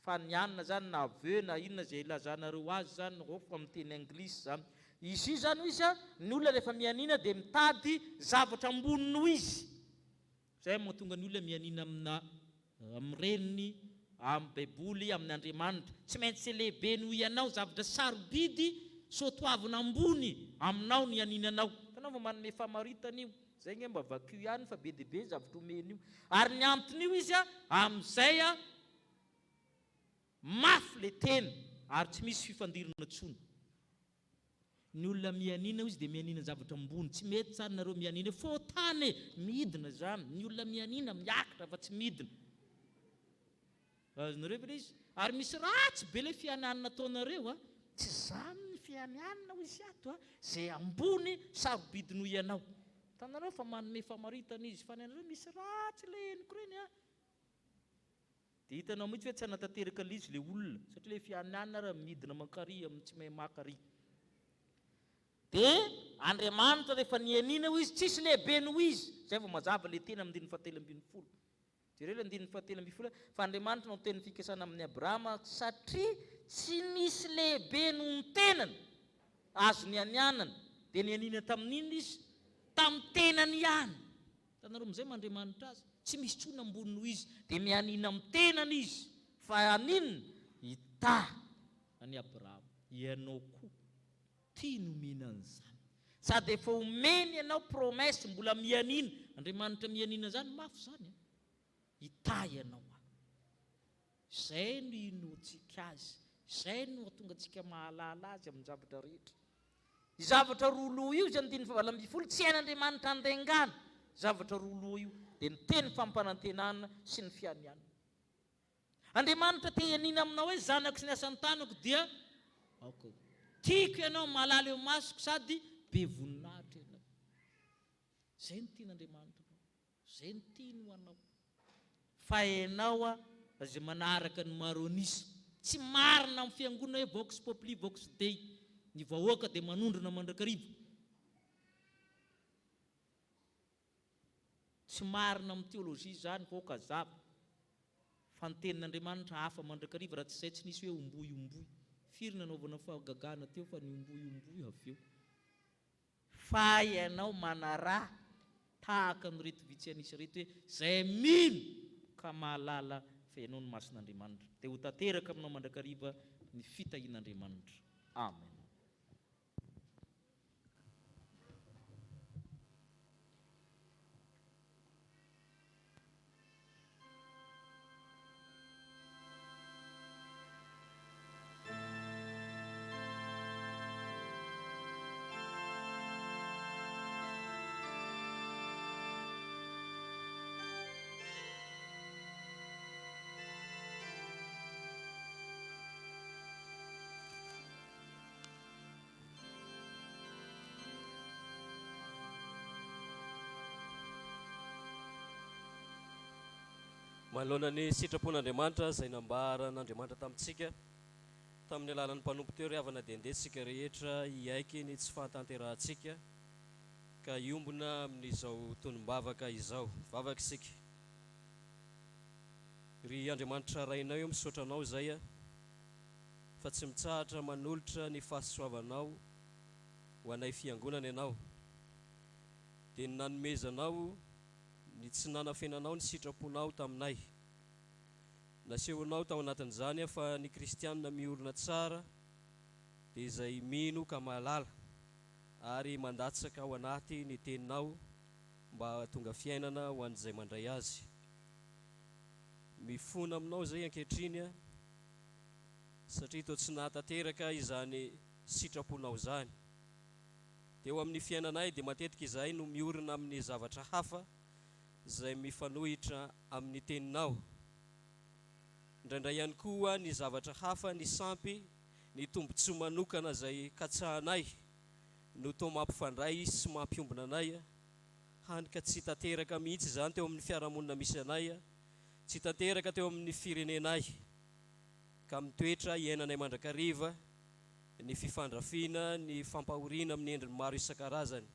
Fanianina zany na aveo na inona izay ilazanareo azy zany hofa amin'ny teny anglisy zany. Izy zany izy ny olona rehefa mianina dia mitady zavatra ambony noho izy. Zay mahatonga ny olona mianina amin'ny reniny, amin'ny baiboly, amin'ny Andriamanitra. Tsy maintsy lehibe noho ianao zavatra sarobidy soatoavina ambony aminao ny aninanao. Tanao fa manome famaritana io. Zay nge mba vakio ihany fa be dia be zavatra omeny io. Ary ny anton'io izy amin'izay mafy le teny ary tsy misy fifandirana tsony. Ny olona mianina izy dia mianina zavatra ambony, tsy mety tsara nareo mianina fô tany midina zany. Ny olona mianina miakatra fa tsy midina. Azonareo ve izy? Ary misy ratsy be le fianana nataonareo tsy zany ny fianana ho izy ato zay ambony sarobidiny ho ianao. Tanareo fa manome famaritana izy fa nareo misy ratsy le eniko reny dia hitanao mihitsy hoe tsy anatanteraka le izy le olona satria le fianana raha midina mankary amin'ny tsy mahay makary. Dia Andriamanitra rehefa nianina ho izy tsisy lehibe noho izy. Zay vao mazava le teny amin'ny 7:70. Jereo le 7:70 fa Andriamanitra no teny fikasana amin'ny Abrahama satria tsy nisy lehibe noho ny tenany azo ny anianana dia nianina tamin'iny izy tamin'ny tenany ihany. Tanareo amin'izay Andriamanitra azy tsy misy tsony ambony noho izy dia mianina amin'ny tenany izy fa aninona hita any Abrahama ianao koa tia nomena an'izany sady efa omeny ianao promesy mbola mianina. Andriamanitra mianina zany mafy zany hita ianao izay no inoantsika azy, izay no hatonga antsika mahalala azy amin'ny zavatra rehetra. I zavatra roa loha io zany 20 tsy hain'Andriamanitra andengana. Zavatra roa loha io dia ny teny fampanantenana sy ny fianianana. Andriamanitra te hianina aminao hoe zanako sy ny asan'ny tanako dia tiako ianao mahalala eo masoko sady be voninahitra ianao. Izay ny tian'Andriamanitra, izay ny tiany ho anao. Fa ianao izay manaraka ny maronisa tsy marina amin'ny fiangonana hoe vox populi vox dei, ny vahoaka dia manondrana mandrakariva. Tsy marina amin'ny teolojia zany vahoaka zava. Fa ny tenin'Andriamanitra hafa mandrakariva raha tsy izay tsy nisy hoe omboy. Firy nanaovana fahagagana teo fa ny omboy avy eo. Fa ianao manara tahaka ny reto vitsy anisy reto hoe izay mino ka mahalala fa ianao ny mason'Andriamanitra dia ho tanteraka aminao mandrakariva ny fitahian'Andriamanitra. Amen. Manoloana ny sitrapon'Andriamanitra izay nambaran'Andriamanitra tamintsika tamin'ny alalan'ny mpanompo teo ry havana dendentsika rehetra hiaiky ny tsy fahatanterantsika ka iombona amin'izao tonom-bavaka izao. Vavaka isika. Ry Andriamanitra rainay io misaotra anao izay fa tsy mitsahatra manolotra ny fahasoavanao ho anay fiangonana ianao dia nanomezanao ny tsy nanafenanao ny sitraponao taminay. Nasehonao tao anatin'izany fa ny kristianina miorina tsara dia izay mino ka mahalala ary mandatsaka ao anaty ny teninao mba tonga fiainana ho an'izay mandray azy. Mifona aminao izay ankehitriny satria toa tsy nahatanteraka izany sitraponao zany. Dia eo amin'ny fiainanay dia matetika izahay no miorina amin'ny zavatra hafa izay mifanohitra amin'ny teninao. Indraindray ihany koa ny zavatra hafa ny sampy ny tombontsoa manokana izay katsahanay no toa mampifandray sy mampiombona anay hanika tsy tanteraka mihitsy izany teo amin'ny fiarahamonina misy anay, tsy tanteraka teo amin'ny firenenay, ka mitoetra iainanay mandrakariva ny fifandrafiana, ny fampahoriana amin'ny endriny maro isan-karazany.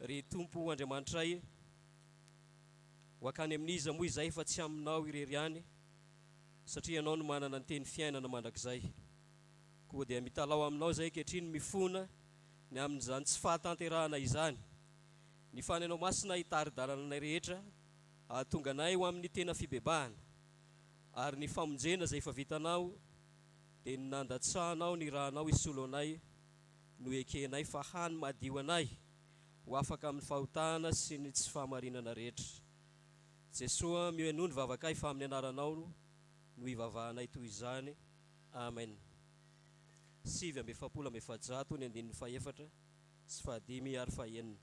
Ry Tompo Andriamanitray, wakany amin'iza moa izay fa tsy aminao irery ihany satria ianao no manana ny teny fiainana mandrakizay. Koa dia mitalao aminao izay ankehitriny mifona ny amin'izany tsy fahatanterahana izany. Ny fanenao masina hitari-dalana anay rehetra ahatonga anay ho amin'ny tena fibebahana ary ny famonjena izay efa vitanao dia nandatsahanao ny rahanao isolo anay no ekenay fa hany madio anay ho afaka amin'ny fahotana sy ny tsy fahamarinana rehetra. Jesosy mioenony vavakay fa amin'ny anaranao no ivavahanay toy izany. Amen. 7:100 ny andininy faefatra sy fahadimy ary fahaenina.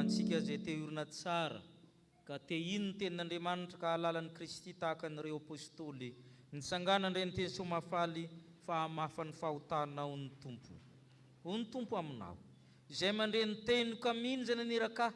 Antsika zay te orina tsara ka te ino ny Tenin'Andriamanitra ka alalan'i Kristy tahaka an'ireo apôstôly nitsangana indray ny teny somafaly fa hamafa ny fahotanao ny Tompo. Ho ny Tompo aminao izay mandre ny teny ka mino zay naniraka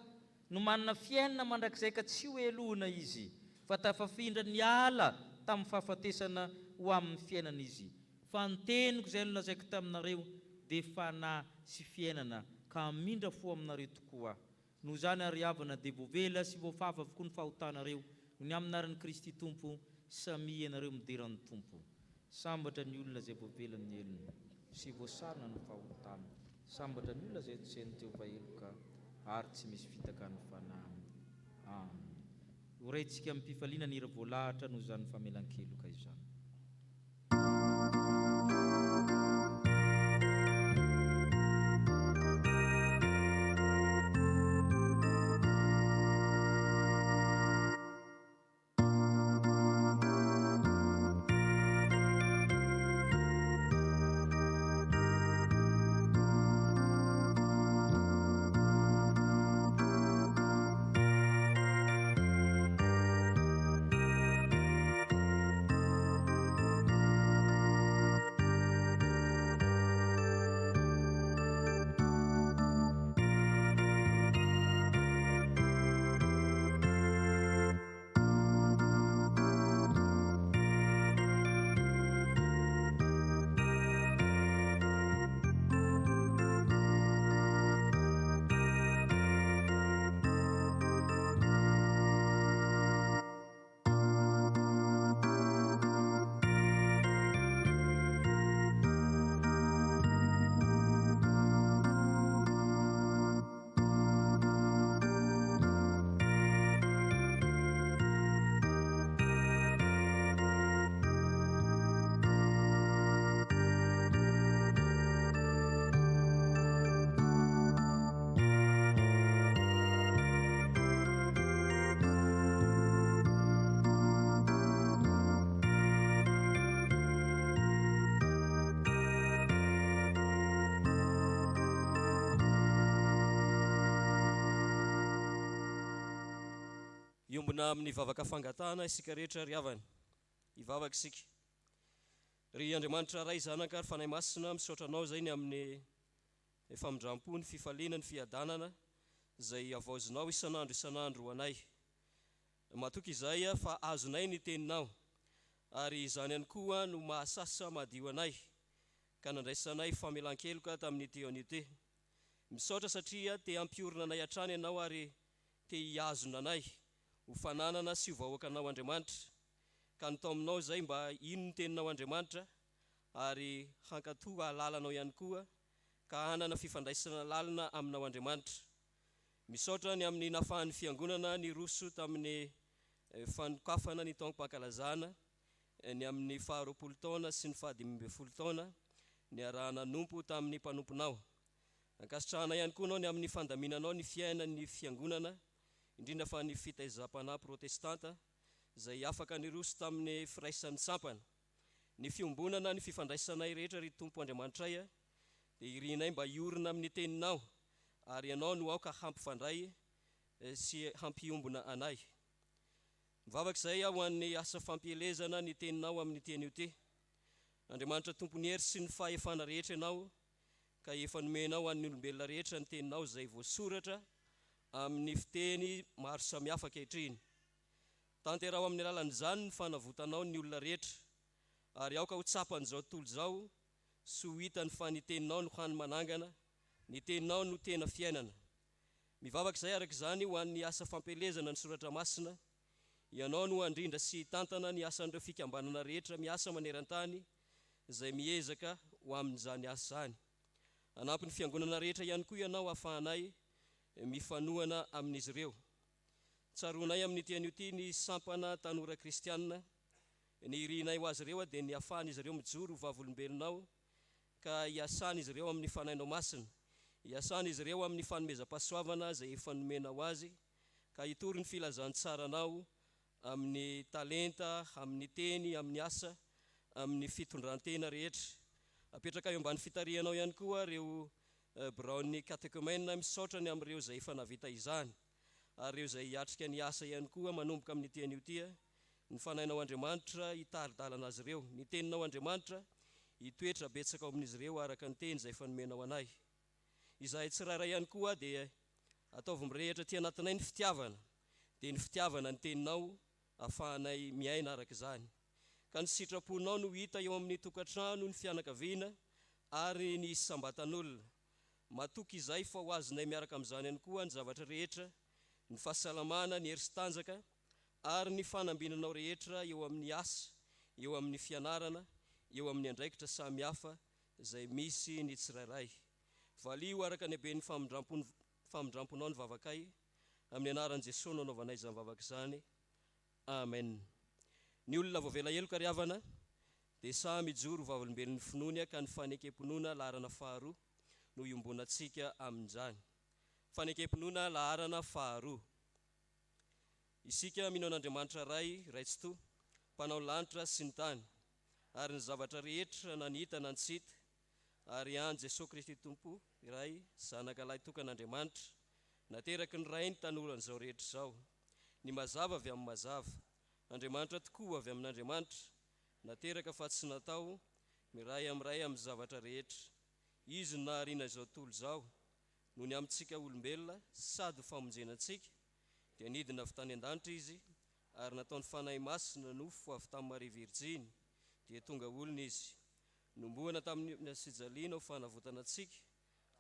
no manana fiainana mandrakizay ka tsy ho elohana izy fa tafafindra ny ala tamin'ny fahafatesana ho amin'ny fiainana izy. Fa ny teniko izay nolazaiko taminareo dia fanahy sy fiainana ka mindra fo aminareo tokoa. Noho izany ary havana dia voavela sy voafava avokoa ny fahotanareo ny aminaran'i Kristy Tompo samy ianareo mideran'ny Tompo. Sambatra ny olona izay voavelan'ny elona sy voasarona ny fahotana. Sambatra ny olona izay tsehan'ny Jehovah eloka ary tsy misy fitaka ny fanahy. Amen. Horaintsika amin'ny mpifaliana ny hira voalahatra noho izany famelan-keloka izany. miombona amin'ny vavaka fangatahana isika rehetra ry havana hivavaka isika. Ry Andriamanitra ray zanaka ary fanahy masina misaotra anao zay ny amin'ny famindrampo ny fifaliana ny fiadanana izay avaozinao isan'andro anay. Matoky izay fa azonay ny teninao ary izany ihany koa no mahasasa madio anay ka nandraisanay famelan-keloka tamin'ity an'ity. Misaotra satria te hampiorina anay hatrany ianao ary te hiazona anay ho fananana sy ho vahoaka anao Andriamanitra. Ka nitao aminao zay mba ino ny teninao Andriamanitra ary hankatoa lalanao ihany koa ka hanana fifandraisana lalina aminao Andriamanitra. Misaotra ny amin'ny nafahan'ny fiangonana ny roso tamin'ny fanokafana ny taom-pankalazana ny amin'ny 20 taona sy ny 15 taona ny arahana nompo tamin'ny mpanomponao. Ankasitrahana ihany koa anao ny amin'ny fandaminanao ny fiainan'ny fiangonana indrindra fa ny Fitaizam-panahy Protestanta izay afaka ny roso tamin'ny firaisan'ny sampana. Ny fiombonana ny fifandraisanay rehetra ry Tompo Andriamanitray dia irinay mba hiorina amin'ny teninao ary ianao no aoka hampifandray sy hampiombona anay. Mivavaka izay ho an'ny asa fampielezana ny teninao amin'ny teny io ty. Andriamanitra tompony hery sy ny fahefana rehetra ianao ka efa nomenao an'ny olombelona rehetra ny teninao izay voasoratra amin'ny fiteny maro samihafa ankehitriny. Tanterao amin'ny alalan'izany ny fanavotanao ny olona rehetra ary aoka ho tsapan'izao tontolo izao sy ho hitany fa ny teninao no hany manangana, ny teninao no tena fiainana. Mivavaka izay araka izany ho an'ny asa fampelezana ny soratra masina, ianao no andrindra sy tantana ny asan'ireo fikambanana rehetra miasa maneran-tany izay miezaka ho amin'izany asa zany. Anampy ny fiangonana rehetra ihany koa ianao ahafahanay mifanohana amin'izy ireo. Tsaronay amin'ny teny io ty ny sampana tanora kristianina, ny irinay ho azy ireo dia ny ahafahan'izy ireo mijoro ho vavolombelonao ka hiasan'izy ireo amin'ny fanainao masina, hiasan'izy ireo amin'ny fanomezam-pahasoavana izay efa nomenao azy ka hitory ny filazantsaranao amin'ny talenta, amin'ny teny, amin'ny asa, amin'ny fitondrantena rehetra. Apetraka eo ambany fitarihanao ihany koa reo braony katekemena misaotra ny amin'ireo izay efa navita izany ary ireo izay hiatrika ny asa ihany koa manomboka amin'ny teny io tia. Ny fanainao Andriamanitra hitaridalana azy ireo, ny teninao Andriamanitra hitoetra betsaka ao amin'izy ireo araka ny teny izay efa nomenao anay. Izahay tsirairay ihany koa dia ataovy mirehitra ty anatinay ny fitiavana, dia ny fitiavana ny teninao ahafahanay miaina araka izany. Ka ny sitraponao no hita eo amin'ny tokantrano ny fianakaviana ary ny sambatan'olona. Matoky izay fa ho azonay miaraka amin'izany ihany koa ny zavatra rehetra, ny fahasalamana, ny hery sy tanjaka ary ny fanambinanao rehetra eo amin'ny asa, eo amin'ny fianarana, eo amin'ny andraikitra samihafa izay misy ny tsirairay. Valio araka ny habe ny famindramponao ny vavakay amin'ny anaran'i Jesosy no anaovanay izany vavaka izany. Amen. Ny olona voavela heloka ry havana dia samy mijoro vavolombelon'ny finoana ka ny fanekem-pinoana laharana 2 no iombonantsika amin'izany. Fanekem-pinoana laharana 2. Isika mino an'Andriamanitra ray tsy to, mpanao lanitra sy ny tany ary ny zavatra rehetra na ny hita na ny tsy hita, ary an Jesosy Kristy Tompo iray zanaka lahy tokan'Andriamanitra nateraky ny rainy tanorany izao rehetra izao, ny mazava avy amin'ny mazava, Andriamanitra tokoa avy amin'Andriamanitra, nateraka fa tsy natao, miray amin'ny zavatra rehetra. Izy no nahariana izao tontolo izao noho ny amintsika olombelona sady famonjenantsika, dia nidina avy tany an-danitra izy ary nataony fanahy masina nofo avy tamin'ny Maria Virjiny dia tonga olona izy. Nombohana tamin'ny sijaliana ho fanavotana antsika,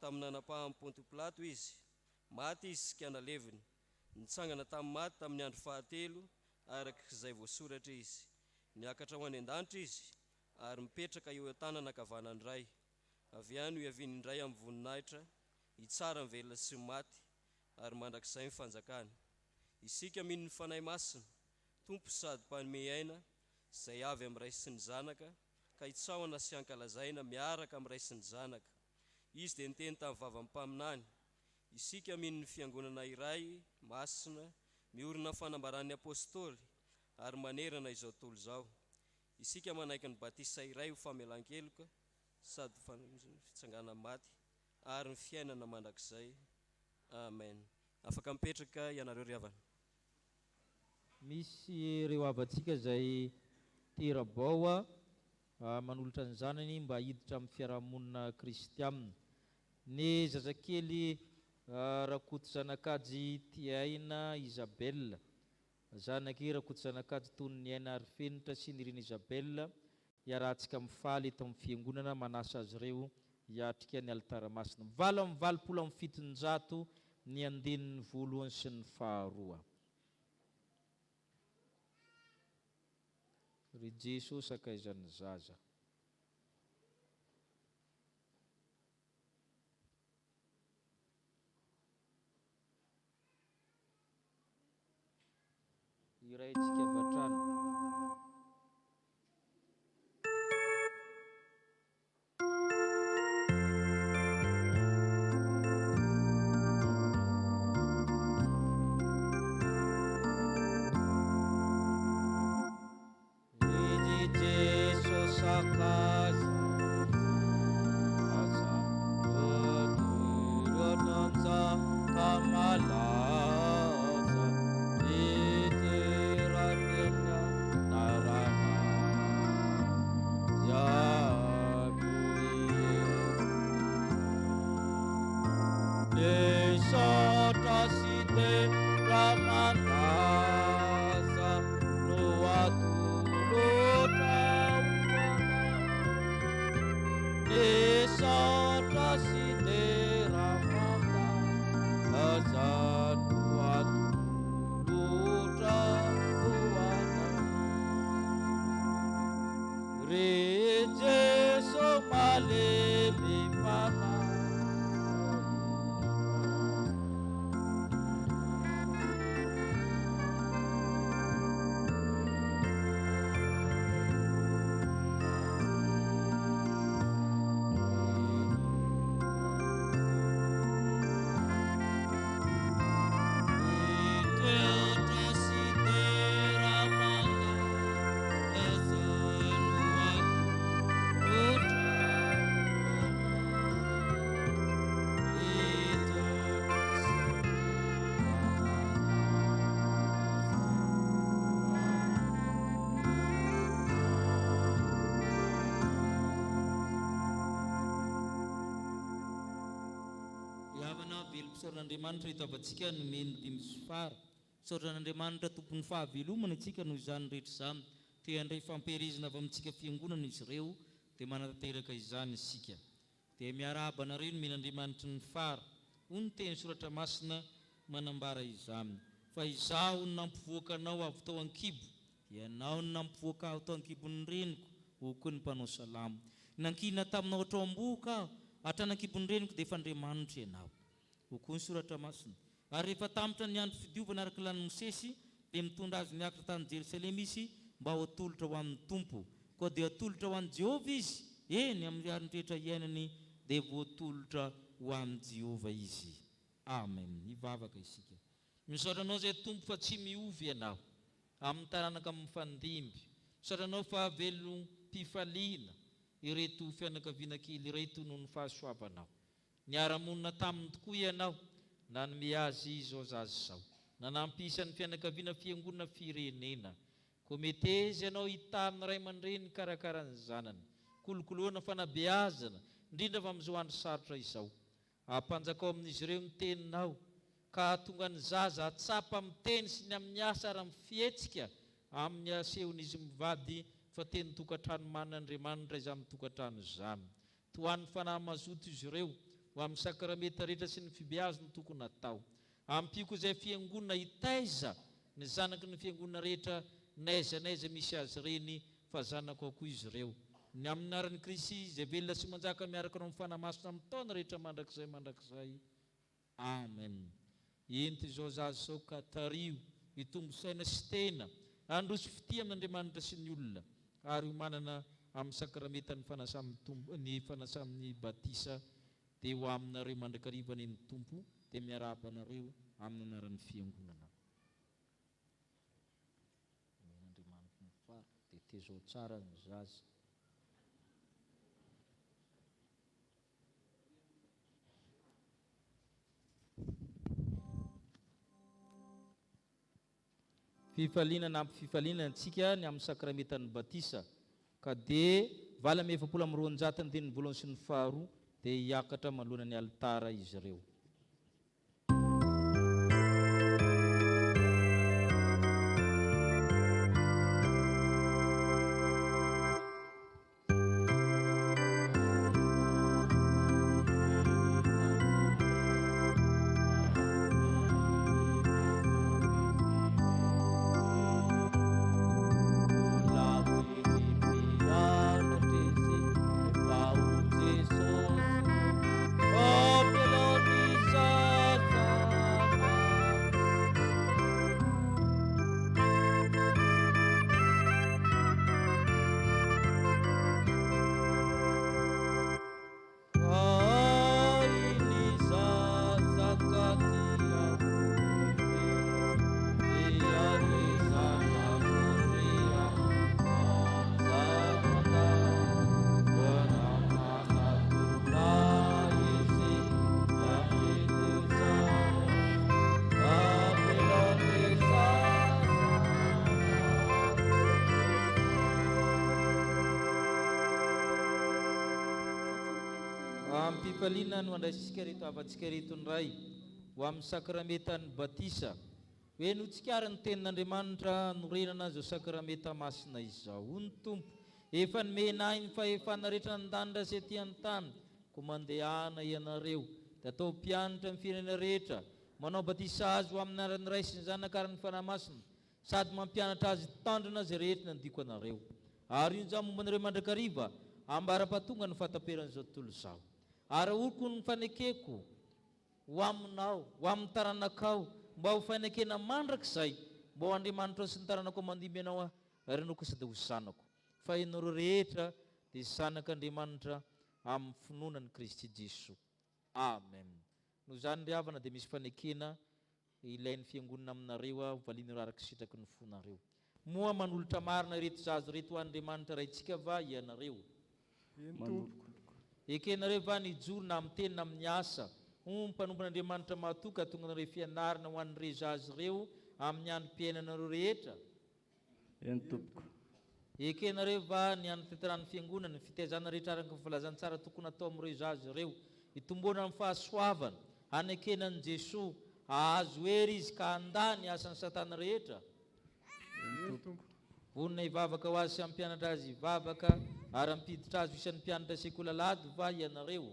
tamin'ny nanapaham-Ponto-Pilato izy, maty izy ka nalevina, nitsangana tamin'ny maty tamin'ny andro 3 araka izay voasoratra izy. Niakatra ho any an-danitra izy ary mipetraka eo an-tanana ankavanany ray. Avy any ho iaviany indray amin'ny voninahitra, hitsara ny velona sy maty ary mandrakizay ny fanjakana. Isika mino ny fanahy masina, Tompo sady mpanome aina, izay avy amin'ny ray sy ny zanaka, ka hitsaoana sy hankalazaina miaraka amin'ny ray sy ny zanaka. Izy dia niteny tamin'ny vava-paminany. Isika mino ny fiangonana iray masina, miorina fanambaran'ny apôstoly ary manerana izao tontolo izao. Isika manaiky ny batisa iray ho famelan-keloka sady fitsangana maty ary ny fiainana mandrakizay. Amen. Afaka mipetraka ianareo ry havana. misy ireo avatsika izay terabao manolotra ny zanany mba hiditra amin'ny fiarahamonina kristianina. Ny zazakely rakoto zanakajy Tiaina Isabelle, zanaky rakoto zanakajy Tony Aina Arifenitra sy ny Riny Isabelle, iarahantsika mifaly eto amin'ny fiangonana manasa azy ireo hiatrika ny alitara masina. Valo amin'ny valopolo amin'ny fitonjato ny andinin'ny voalohany sy ny faharoa. Ry Jesosy sakaizan'ny zaza. Iraitsika batrano. Andriamanitra itavantsika no meno dimy sy fara. Saoran'Andriamanitra tompon'ny fahavelomana antsika no izany rehetra izany. Te handray fampirizina avy amintsika fiangonana izy ireo dia manatanteraka izany isika. Dia miarahaba nareo no men'Andriamanitra ny fara. Hoy ny teny soratra masina manambara izany. Fa izaho no nampivoaka anao avy tao an-kibo, dia anao no nampivoaka aho tao an-kibon'ny reniko, hoy ny mpanao salamo. Nankina taminao hatrao am-boka aho, hatrany an-kibon'ny reniko dia efa Andriamanitra ianao. Hoy ny soratra masina. Ary rehefa tampotra ny andro fidiovana araka lany Mosesy, dia mitondra azy miakatra tany Jerusalema izy mba ho atolotra ho amin'ny Tompo. Koa dia atolotra ho an'i Jehova izy, eny amin'ny andro rehetra iainany dia voatolotra ho amin'ny Jehova izy. Amen. Hivavaka isika. Misaotra anao izay Tompo fa tsy miovy ianao amin'ny taranaka amin'ny fandimby. Misaotra anao fa velom-pifaliana ireto fianakaviana kely ireto noho ny fahasoavanao. Niara-monina taminy tokoa ianao, nanome azy izao zazy izao. Nanampisy ny fianakaviana fiangonana firenena. Kometezy ianao hitan'ny ray aman-dreny karakaran'ny zanany. Kolokoloana fanabeazana, indrindra fa amin'izao andro sarotra izao. Ampanjakao amin'izy ireo ny teninao, ka tonga ny zaza atsapa amin'ny teny sy ny amin'ny asa ary amin'ny fietsika, amin'ny asehon'izy mivady fa teny tokantrano man'Andriamanitra izany tokantrano izany. Toan'ny fanahy mazoto izy ireo, ho amin'ny sakramenta rehetra sy ny fibeazo no tokony atao. Ampiako izay fiangonana hitaiza ny zanaky ny fiangonana rehetra naizanaiza misy azy reny fa zanako akoho izy ireo. Ny amin'ny aran'i Kristy izay velona sy manjaka miaraka anao amin'ny fanahy masina amin'ny taona rehetra mandrakizay. Amen. Ento izao zazy izao ka tario hitombo saina sy tena, androso fitia amin'Andriamanitra sy ny olona, ary ho manana amin'ny sakramenta ny fanasan'ny batisa, dia ho aminareo mandrakarivany ny Tompo, dia miarabanareo amin'ny anaran'ny fiangonana. Amin'Andriamanitra ny fara, dia tezao tsara ny zaza. fifaliana na ampififaliana antsika ny amin'ny sakramentan'ny batisa ka dia vala amy 7 ny teny voalohany sy ny faharoa dia hiakatra manoloana ny alitara izy ireo. Ampifaliana no andraisitsika reto avantsika reto ndray ho amin'ny sakramentan'ny batisa hoe notsikaary ny tenin'Andriamanitra norenana azy ao sakramenta masina izao. Hoy ny Tompo, efa nomenahy ny fahefana rehetra nandandra sy aty an-tany, ko mandehana ianareo dia atao mpianatra amin'ny firenena rehetra, manao batisa azy ho amin'ny anaran'ny Ray sy ny Zanaka ary ny Fanahy Masina, sady mampianatra azy tandrina azy rehetra nandiko anareo. Ary io zany momba anareo mandrakariva ambara-pahatonga ny fahataperan'izao tontolo izao. Ary oroko ny fanekeko ho aminao, ho amin'ny taranakao, mba ho fanekena mandrakizay, mba ho Andriamanitra sy ny taranako mandimby ianao renoko sady ho zanako. Fa ianareo rehetra dia zanak'Andriamanitra amin'ny finoanan'i Kristy Jesoa. Amen. Noho izany ry havana dia misy fanekena ilain'ny fiangonana aminareo hovaliana raraka sitraky ny fonareo. Moa manolotra marina reto zazo reto Andriamanitra raintsika va ianareo. Ekenareo va nijorona amin'ny teny na amin'ny asa, mpanompon'Andriamanitra mahatoka tonga nareo fianarana ho an'ireo zazo ireo amin'ny androm-piainanareo rehetra. Ekenareo va ny anatanterahany fiangonana ny fitaizana rehetra araka ny filazantsara tokony atao amin'ireo zazo ireo, hitomboana amin'ny fahasoavana, hanekenan'i Jesoa, ahazo hery izy ka handà ny asan'ny Satana rehetra. Vonona hivavaka ho azy sy hampianatra azy hivavaka, ary ampiditra azy isan'ny mpianatra sekoly alahady va ianareo.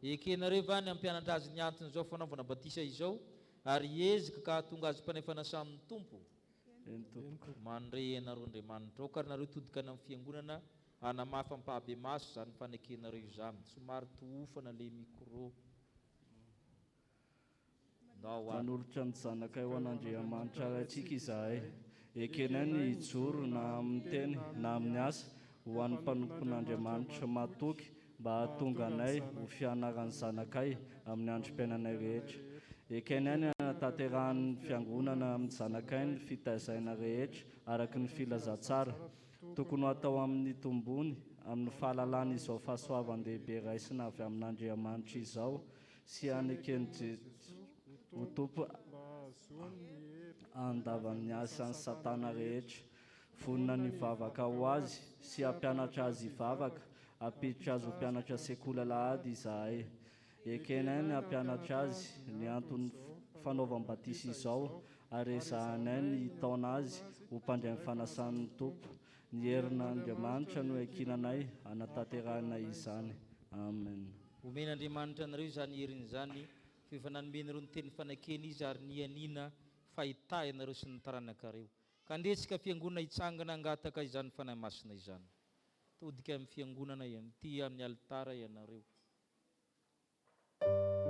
Ekenareo va ny hampianatra azy ny antony izao fanaovana batisa izao, ary ezika ka hahatonga azy mpanefana samin'ny Tompo. Mandre ianareo Andriamanitra, okarynareo todika amin'ny fiangonana hanamafy ampahabe maso izany fanekenareo izany. Somary tohofana le micro. Manolotra ny zanakay ho an'Andriamanitra raintsika izahay, ekenay ny joro na amin'ny teny na amin'ny asa ho an'ny mpanompon'Andriamanitra matoky, mba hahatonga anay ho fianaran'ny zanakay amin'ny androm-piainanay rehetra. Ekenay ny anatanterahany fiangonana amin'ny zanakay ny fitaizaina rehetra araky ny filazantsara, tokony atao amin'ny tombony amin'ny fahalalana izao fahasoavan-dehibe raisina avy amin'Andriamanitra izao, sy anekeny ho tompo andavan'ny asan'ny Satana rehetra. Vonona ny vavaka ho azy sy hampianatra azy hivavaka, hampiditra azy ho mpianatra sekoly alahady izahay. Ekenay ny hampianatra azy ny antony fanaovam-batisa izao, ary ezahanay ny taona azy ho mpandray amin'ny fanasan'ny Tompo. Ny herin'Andriamanitra no ekinanay anatanterahana izany. Amen. Omen'Andriamanitra anareo izany herin'izany, fa nanomena ireo ny teny fanekena izy ary nianina fahita ianareo sy ny taranakareo. Ka ndresika fiangonana hitsangana hangataka izany fanahy masina izany. Todika amin'ny fiangonana ty amin'ny alitara ianareo. Oh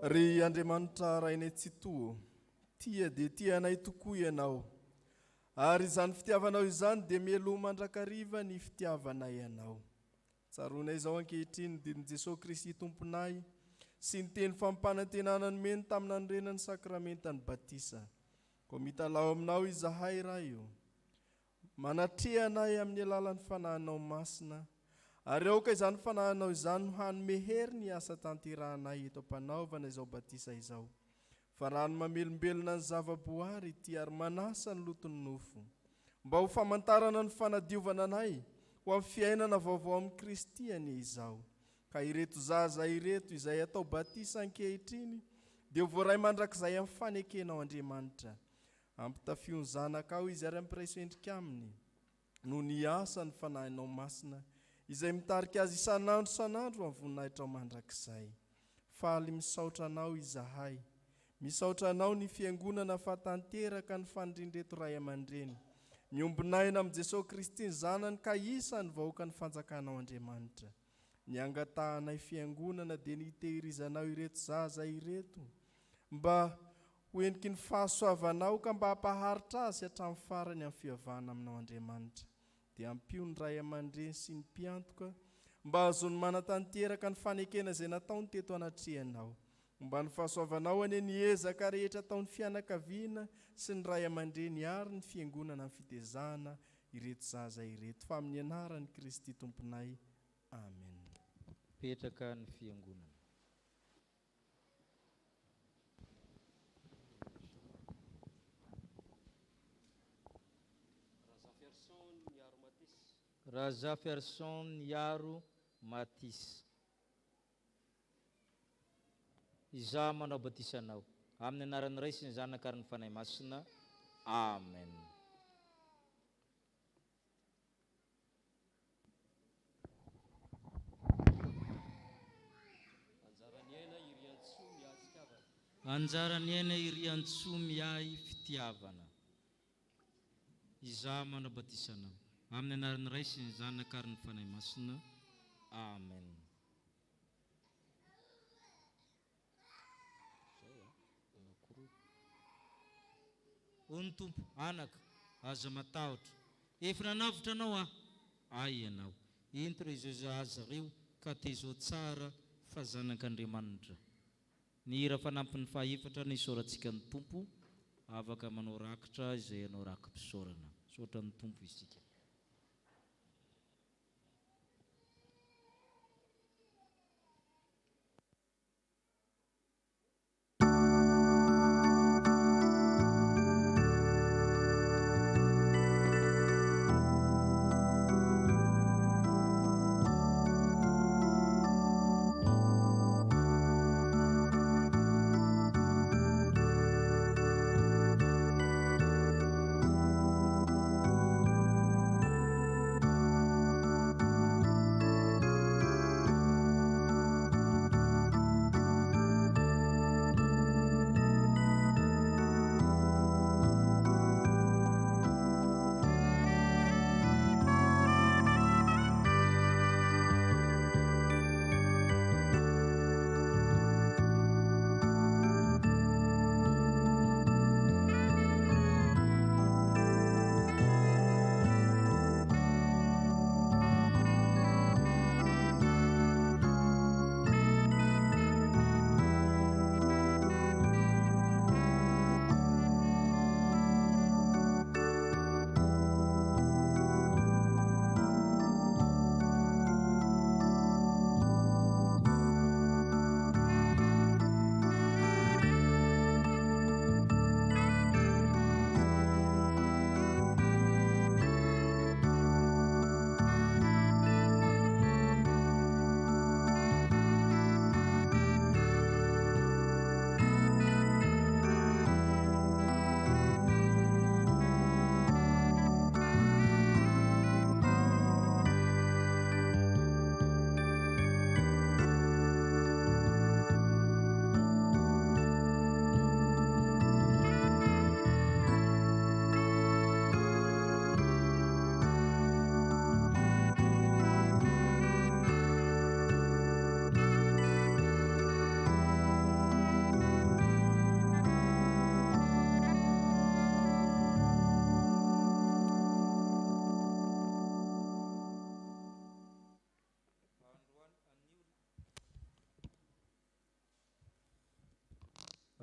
Ry Andriamanitra rainay tsy toa, tia dia tia anay tokoa ianao. Ary izany fitiavanao izany dia mialoha mandrakariva ny fitiavanay ianao. Tsaroanay izao ankehitriny didin' Jesosy Kristy tomponay sy ny teny fampanantenana meno tamina ny renany sakramentany batisa. Ko mitalao aminao izahay raha io. Manatrehanay amin'ny alalan'ny fanahinao masina. Ary aoka izany fanahinao izany no hanome hery ny asa tanterahanay eto am-panaovana izao batisa izao. Fa raha ny mamelombelona ny zavaboary ity ary manasa ny loton'ny nofo. Mba ho famantarana ny fanadiovana anay ho amin'ny fiainana vaovao amin'ny Kristy anie izao. Ka ireto zaza ireto izay atao batisa ankehitriny dia ho voaray mandrakizay amin'ny fanekenao Andriamanitra. Ampitafio ny zanakao izy ary ampiraiso endrika aminy. No ny asa ny fanahinao masina izay mitarika azy isan'andro amin'ny voninahitra ao mandrakizay. Faly misaotra anao izahay. Misaotra anao ny fiangonana fahatanteraka ny fanindrindeto ray aman-dreny. Miombinaina amin'ny Jesosy Kristy ny zanany ka isan'ny vahoaka ny fanjakanao Andriamanitra. Ny angatahanay fiangonana dia ny hitehirizanao ireto zaza ireto. Mba ho eniky ny fahasoavanao ka mba hampaharitra azy hatramin'ny farany amin'ny fiavahana aminao Andriamanitra. Dia ampio ny ray aman-dreny sy ny mpiantoka mba azony manatanteraka ny fanekena izay nataony teto anatrehanao. Mba ny fahasoavanao ane ny ezaka rehetra ataon'ny fianakaviana sy ny ray aman-dreny ary ny fiangonana amin'ny fitezana ireto zaza ireto. Fa amin'ny anaran'i Kristy tomponay. Amen. Petraka ny fiangonana. Raza Ferson Niaro Matis. Iza manao batisanao amin'ny anaran'ny Ray sy ny Zanaka ary ny Fanahy Masina. Amen. Anjarany aina iriantsoa miahy fitiavana. Iza manao batisanao amin'ny anaran'ny Ray sy ny Zanaka ary ny Fanahy Masina. Amen. Ony Tompo anaka aza matahotra efa nanavitra anao ay ianao entro izao zaza reo ka tezao tsara fa zanak'Andriamanitra. Ny hira fanampin'ny fahaefatra ny isaorantsika ny Tompo afaka manao rakitra izay anao rakim-pisaorana. Saotra ny Tompo isika.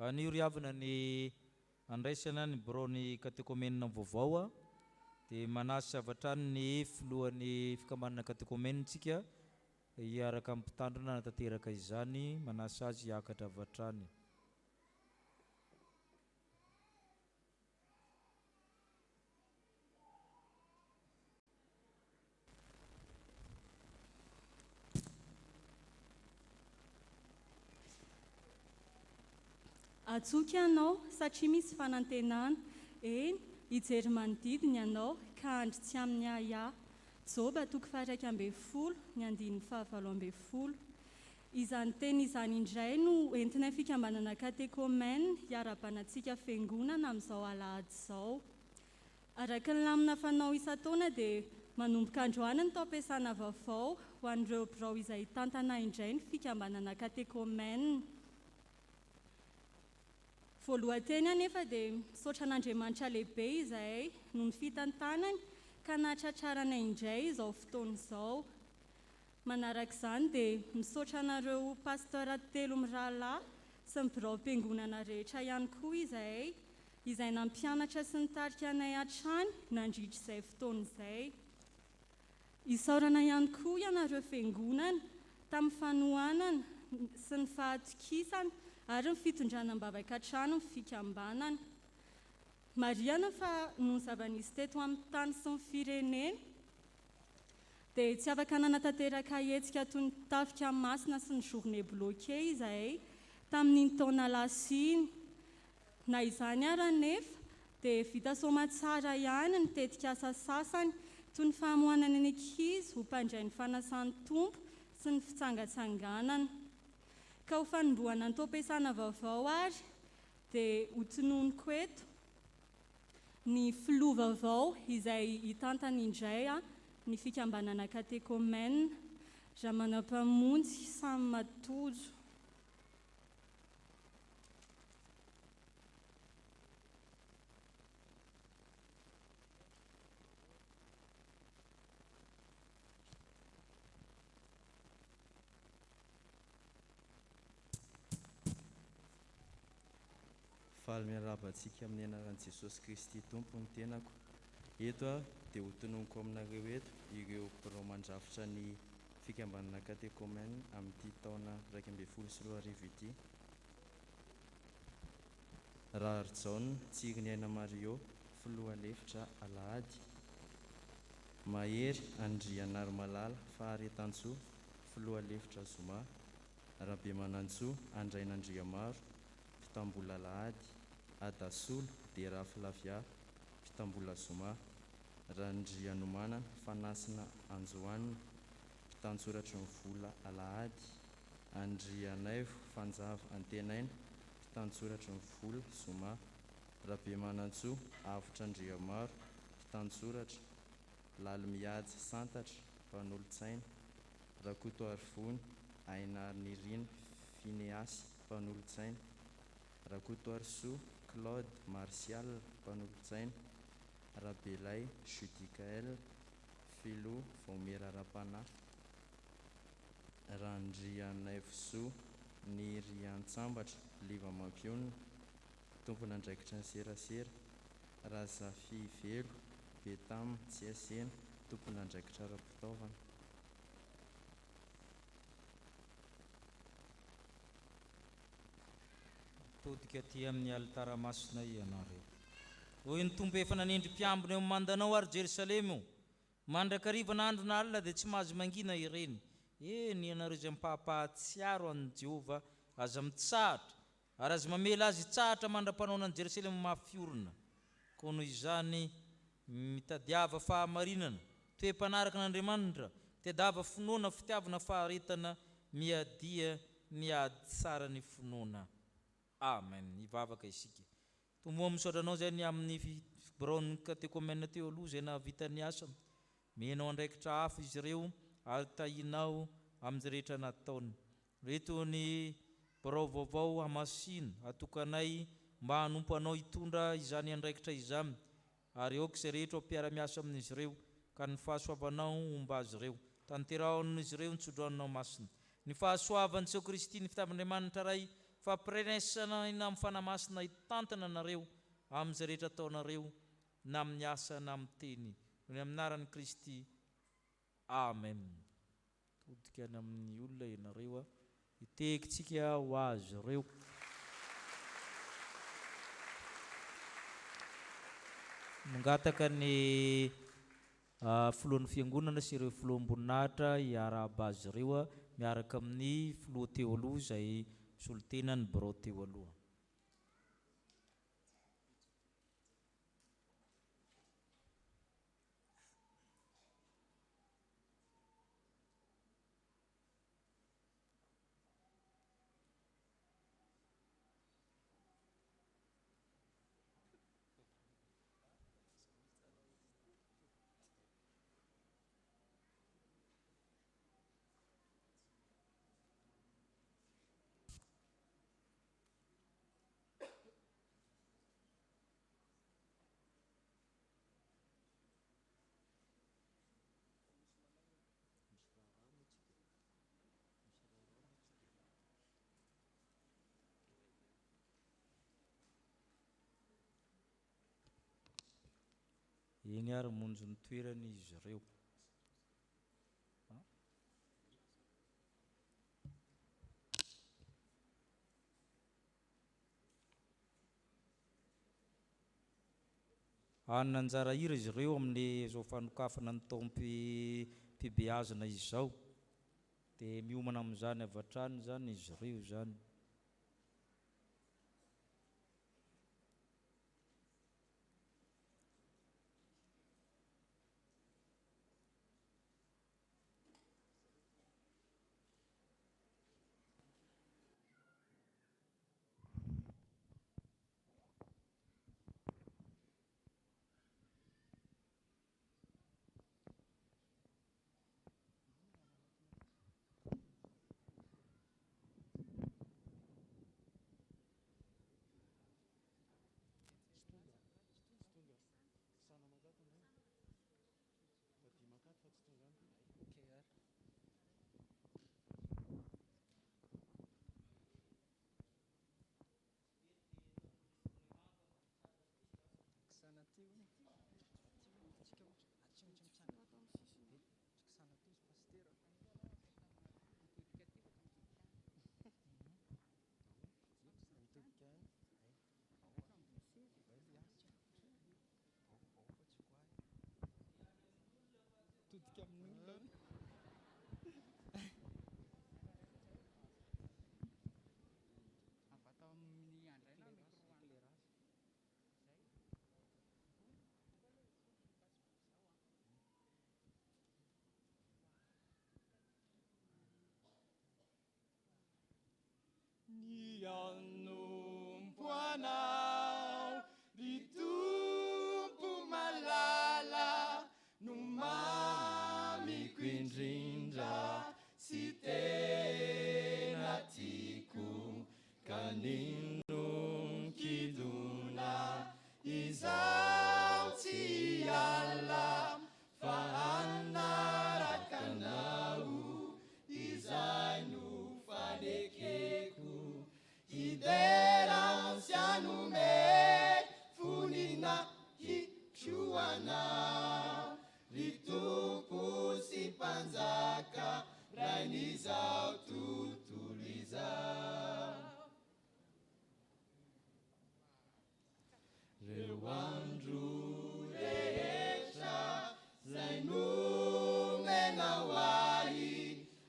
Ny riavana ny andraisana ny borony katekomenina vaovao dia manasa avatrany ny filohan'ny fikamanana katekomenitsika hiaraka amin'ny mpitandrina natateraka izany manasa azy hiakatra avatrany. Atsoky ianao satria misy fanantenana, eny hijery manodidina ianao ka andry tsy amin'ny aya. Joba 1:10, ny 9:20. Izany teny izany indray no entina fikambanana katekomena hiara-banantsika fiangonana amin'izao alahady izao. Araka ny lamina fanao isan-taona dia manomboka androany ny taom-piasana vaovao ho an'ireo birao izay tantana indray ny fikambanana katekomena. Voalohanteny anefa dia misaotra an'Andriamanitra lehibe izay no ny fitantanany ka nahatratrarana indray izao fotoana izao. Manaraka izany dia misaotra anareo pastora 3 mirahalahy sy ny birao mpiangonana rehetra ihany koa izay nampianatra sy nitarika anay hatrany nandritra izay fotoana izay. Isaorana ihany koa ianareo fiangonana tamin'ny fanohanana sy ny fahatokisana ary ny fitondrana-bavaka trano ny fikambanana. Mariana fa noho ny zava-nisy teto amin'ny tany sy ny firenena dia tsy afaka nanatateraka hetsika toy ny tafika masina sy ny journée bloqué izay tamin'ny taona lasiny. Na izany ara nefa dia vita soma tsara ihany ny tetika asa sasany toy ny famohanana ny ankizy ho mpandray ny fanasan'ny tompo sy ny fitsangatsanganana. Ka ho fanombohana ny taom-piasana vaovao ary dia ho tononiko eto ny filoha vaovao izay hitantana indray ny fikambanana katekomena, raha manam-pamonjy samy matojo. Faly miarabantsika amin'ny anaran'i Jesosy Kristy Tompo ny tenako. Eto dia ho tononiko aminareo eto ireo birao mandrafitra ny fikambanana katekomena amin'ity taona 2024 ity. Raharjaona Tsirinaina Mario, Foloalindahy Alahady. Mahery Andrianarimalala Faharetansoa, Foloalindahy Zoma. Rabemanantsoa Andrain'Andriamaro, Fitambola Alahady. Adasolo Dera Filavia, Fitambola Zoma. Randrianomana Fanasina Anjoanina, Fitantsoratra ny Vola Alahady. Andrianaivo Fanjava Antenaina, Fitantsoratra ny Vola Zoma. Rabemanantsoa Avotra Andriamaro, Fitantsoratra. Lalimiady Santatra, Mpanolo-tsaina. Rakoto Arivony Ainarnirina Fineasy, Mpanolo-tsaina. Rakoto Arisoa Claude Martial, Mpanolo-tsaina. Rabelay Judicaël Filo vao Miaramila. Randrianaivosoa ny Riantsambatra, Liva Mampiorina, Tompon'andraikitra ny Serasera. Razafi Velo Betam tsy asena, Tompon'andraikitra ara-pitaovana. Todika aty amin'ny alitara masina ianareo. Hoy ny tompo efa nanindry mpiambina eo Mandanao ary Jerusalema mandrakariva n'andro n'alina dia tsy mahazo mangina ireny. Eny ianareo izay mipahapahatsiaro an'i Jehovah aza mitsahatra ary aza mamela azy tsahatra mandra-panaona an'i Jerusalema Mampiorina. Koa noho izany mitadiava fahamarinana, toe-panaraka n'Andriamanitra, tedava finoana fitiavana faharetana, miadia miady tsara ny finoana. Amen. Ivavaka isika. Tomoa misaotranao zay ny amin'ny fibraon'ny katekomena teo aloha izay nahavita ny asa. Menao andraikitra hafa izy ireo ary tahinao amin'ny rehetra nataony. Reto ny birao vaovao hamasina atokanay mba hanompo anao hitondra izany andraikitra izany. Ary aoka izay rehetra mpiara-miasa amin'izy ireo ka ny fahasoavanao homba azy ireo. Tanteraon'izy ireo ny tsodranao masina. Ny fahasoavan'i Jesu Kristy ny fitavin'Andriamanitra ray fampirenesana ina amin'ny fanamasina hitantana anareo amin'izay rehetra ataonareo na amin'ny asa na amin'ny teny ny aminaran'i Kristy. Amen. Todika any amin'ny olona ianareo hitekitsika ho azy ireo. Mangataka ny filohan'ny fiangonana sy ireo filoha amboninahitra hiarahaba azy ireo miaraka amin'ny filoha teo aloha izay solitenany birao teo aloha. Eny ary monjo ny toerany izy ireo. Anina anjara hira izy ireo amin'ny izao fanokafana ny taom-pibeazana izao, dia miomana amin'izany avy hatrany zany izy ireo zany. Nianompo anao ritompo malala no mamiko indrindra sy tena tiako kanino kidona izaho tsy ala fa anarakanao izay no fanekeko idera sianume funina hichuana ritumpu si panzaka rainizao tutuliza rewandru reesha zainume nawai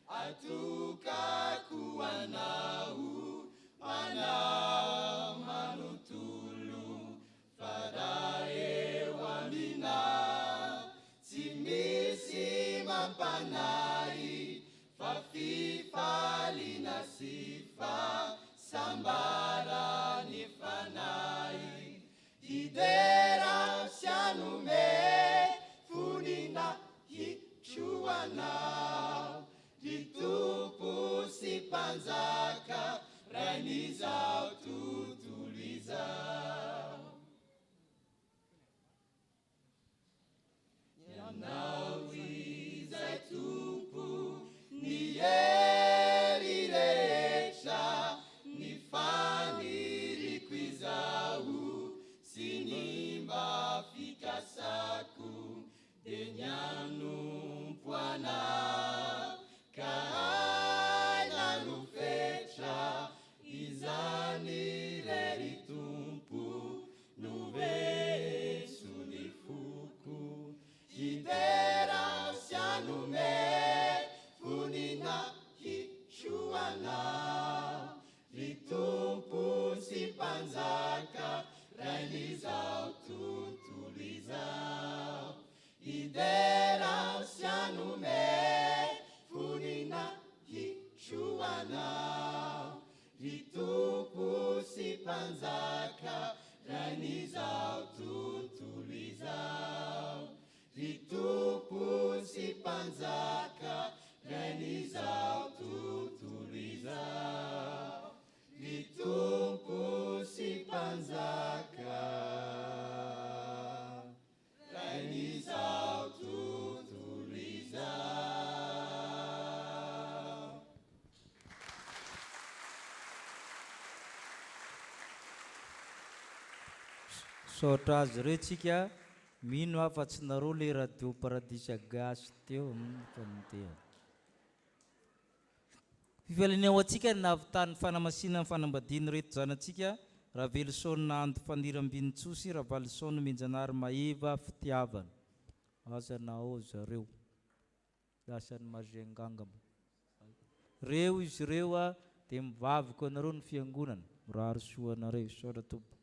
atuka kuanau ana manutulu farae wamina simisi mampanai fafifali nasifa sambara nifanai idera sianume funina hichuana ditupu si panzaka rainizao tutulizao yanau izay tumpu ni eri rehetra ni fa anao ry tompo sy mpanjaka ran'izao tontolo izao ry tompo sy mpanjaka ran'izao tontolo izao ry tompo sy mpanjaka ran'izao tontolo izao. Saotra azy ireo tsika mino afa-tsy nareo le radio paradisa gasy teo fanontea. Fifaliana ao antsika navitany fanamasinana ny fanambadiany reto zanatsika raha velosaona ando faniram-binitsosy raha valisaona minjanary maeva fitiavana azanao zareo lasany mazengangama reo izy ireo dia mivavaka anareo ny fiangonana mirary soanareo saotra tompo.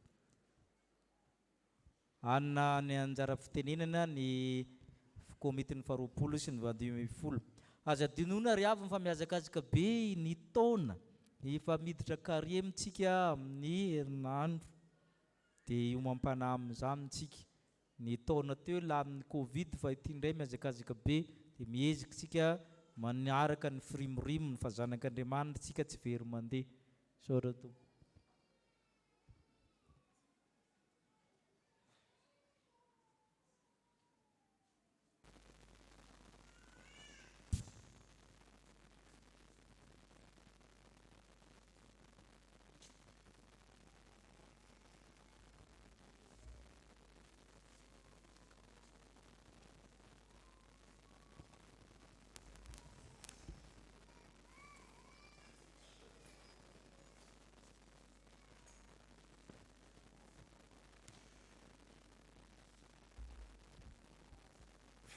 Anna ny anjara fitenenana ny komitin'ny faharoapolo sy ny vadimifolo aza dinona ry avy mifamiazakazaka be ny taona efa miditra kariemitsika amin'ny herinandro dia io mampanahy amin'izany amintsika ny taona teo la amin'ny covid fa ity indray miazakazaka be dia mihezika tsika maniaraka ny firimorimo ny fazanak'Andriamanitra tsika tsy very mandeha saotra tompo.